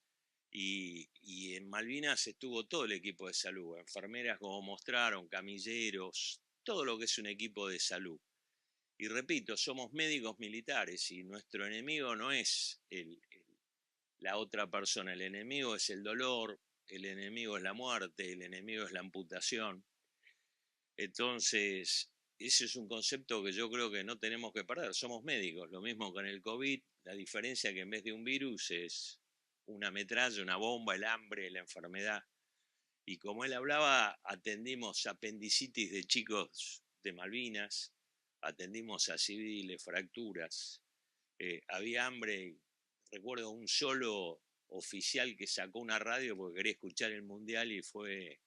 S3: Y en Malvinas estuvo todo el equipo de salud, enfermeras como mostraron, camilleros, todo lo que es un equipo de salud. Y repito, somos médicos militares y nuestro enemigo no es la otra persona, el enemigo es el dolor, el enemigo es la muerte, el enemigo es la amputación. Entonces, ese es un concepto que yo creo que no tenemos que perder. Somos médicos, lo mismo con el COVID, la diferencia que en vez de un virus es una metralla, una bomba, el hambre, la enfermedad. Y como él hablaba, atendimos apendicitis de chicos de Malvinas, atendimos a civiles, fracturas, había hambre. Y recuerdo un solo oficial que sacó una radio porque quería escuchar el mundial y fue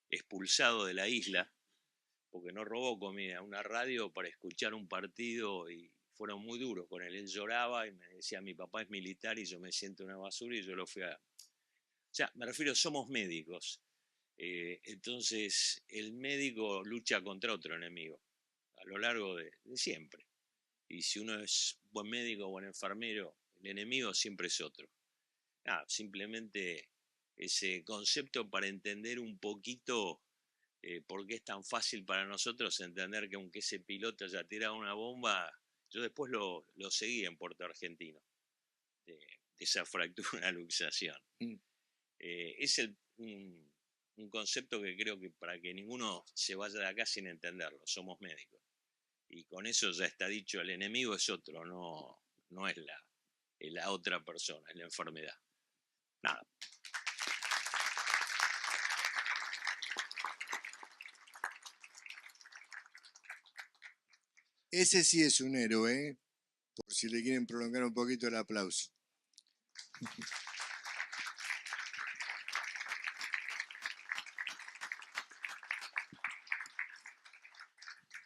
S3: expulsado de la isla porque no robó comida, una radio para escuchar un partido, y fueron muy duros con él. Él lloraba y me decía, mi papá es militar y yo me siento una basura, y yo lo fui a... O sea, me refiero, somos médicos. Entonces, el médico lucha contra otro enemigo a lo largo de siempre. Y si uno es buen médico o buen enfermero, el enemigo siempre es otro. Simplemente ese concepto para entender un poquito por qué es tan fácil para nosotros entender que aunque ese piloto haya tirado una bomba, yo después lo seguí en Puerto Argentino, de esa fractura, luxación. Es un concepto que creo que para que ninguno se vaya de acá sin entenderlo, somos médicos. Y con eso ya está dicho, el enemigo es otro, no es la otra persona, es la enfermedad. Nada.
S2: Ese sí es un héroe, ¿eh? Por si le quieren prolongar un poquito el aplauso.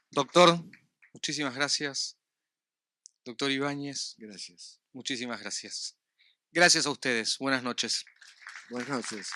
S1: Doctor, muchísimas gracias. Doctor Ibáñez.
S2: Gracias.
S1: Muchísimas gracias. Gracias a ustedes. Buenas noches.
S2: Buenas noches.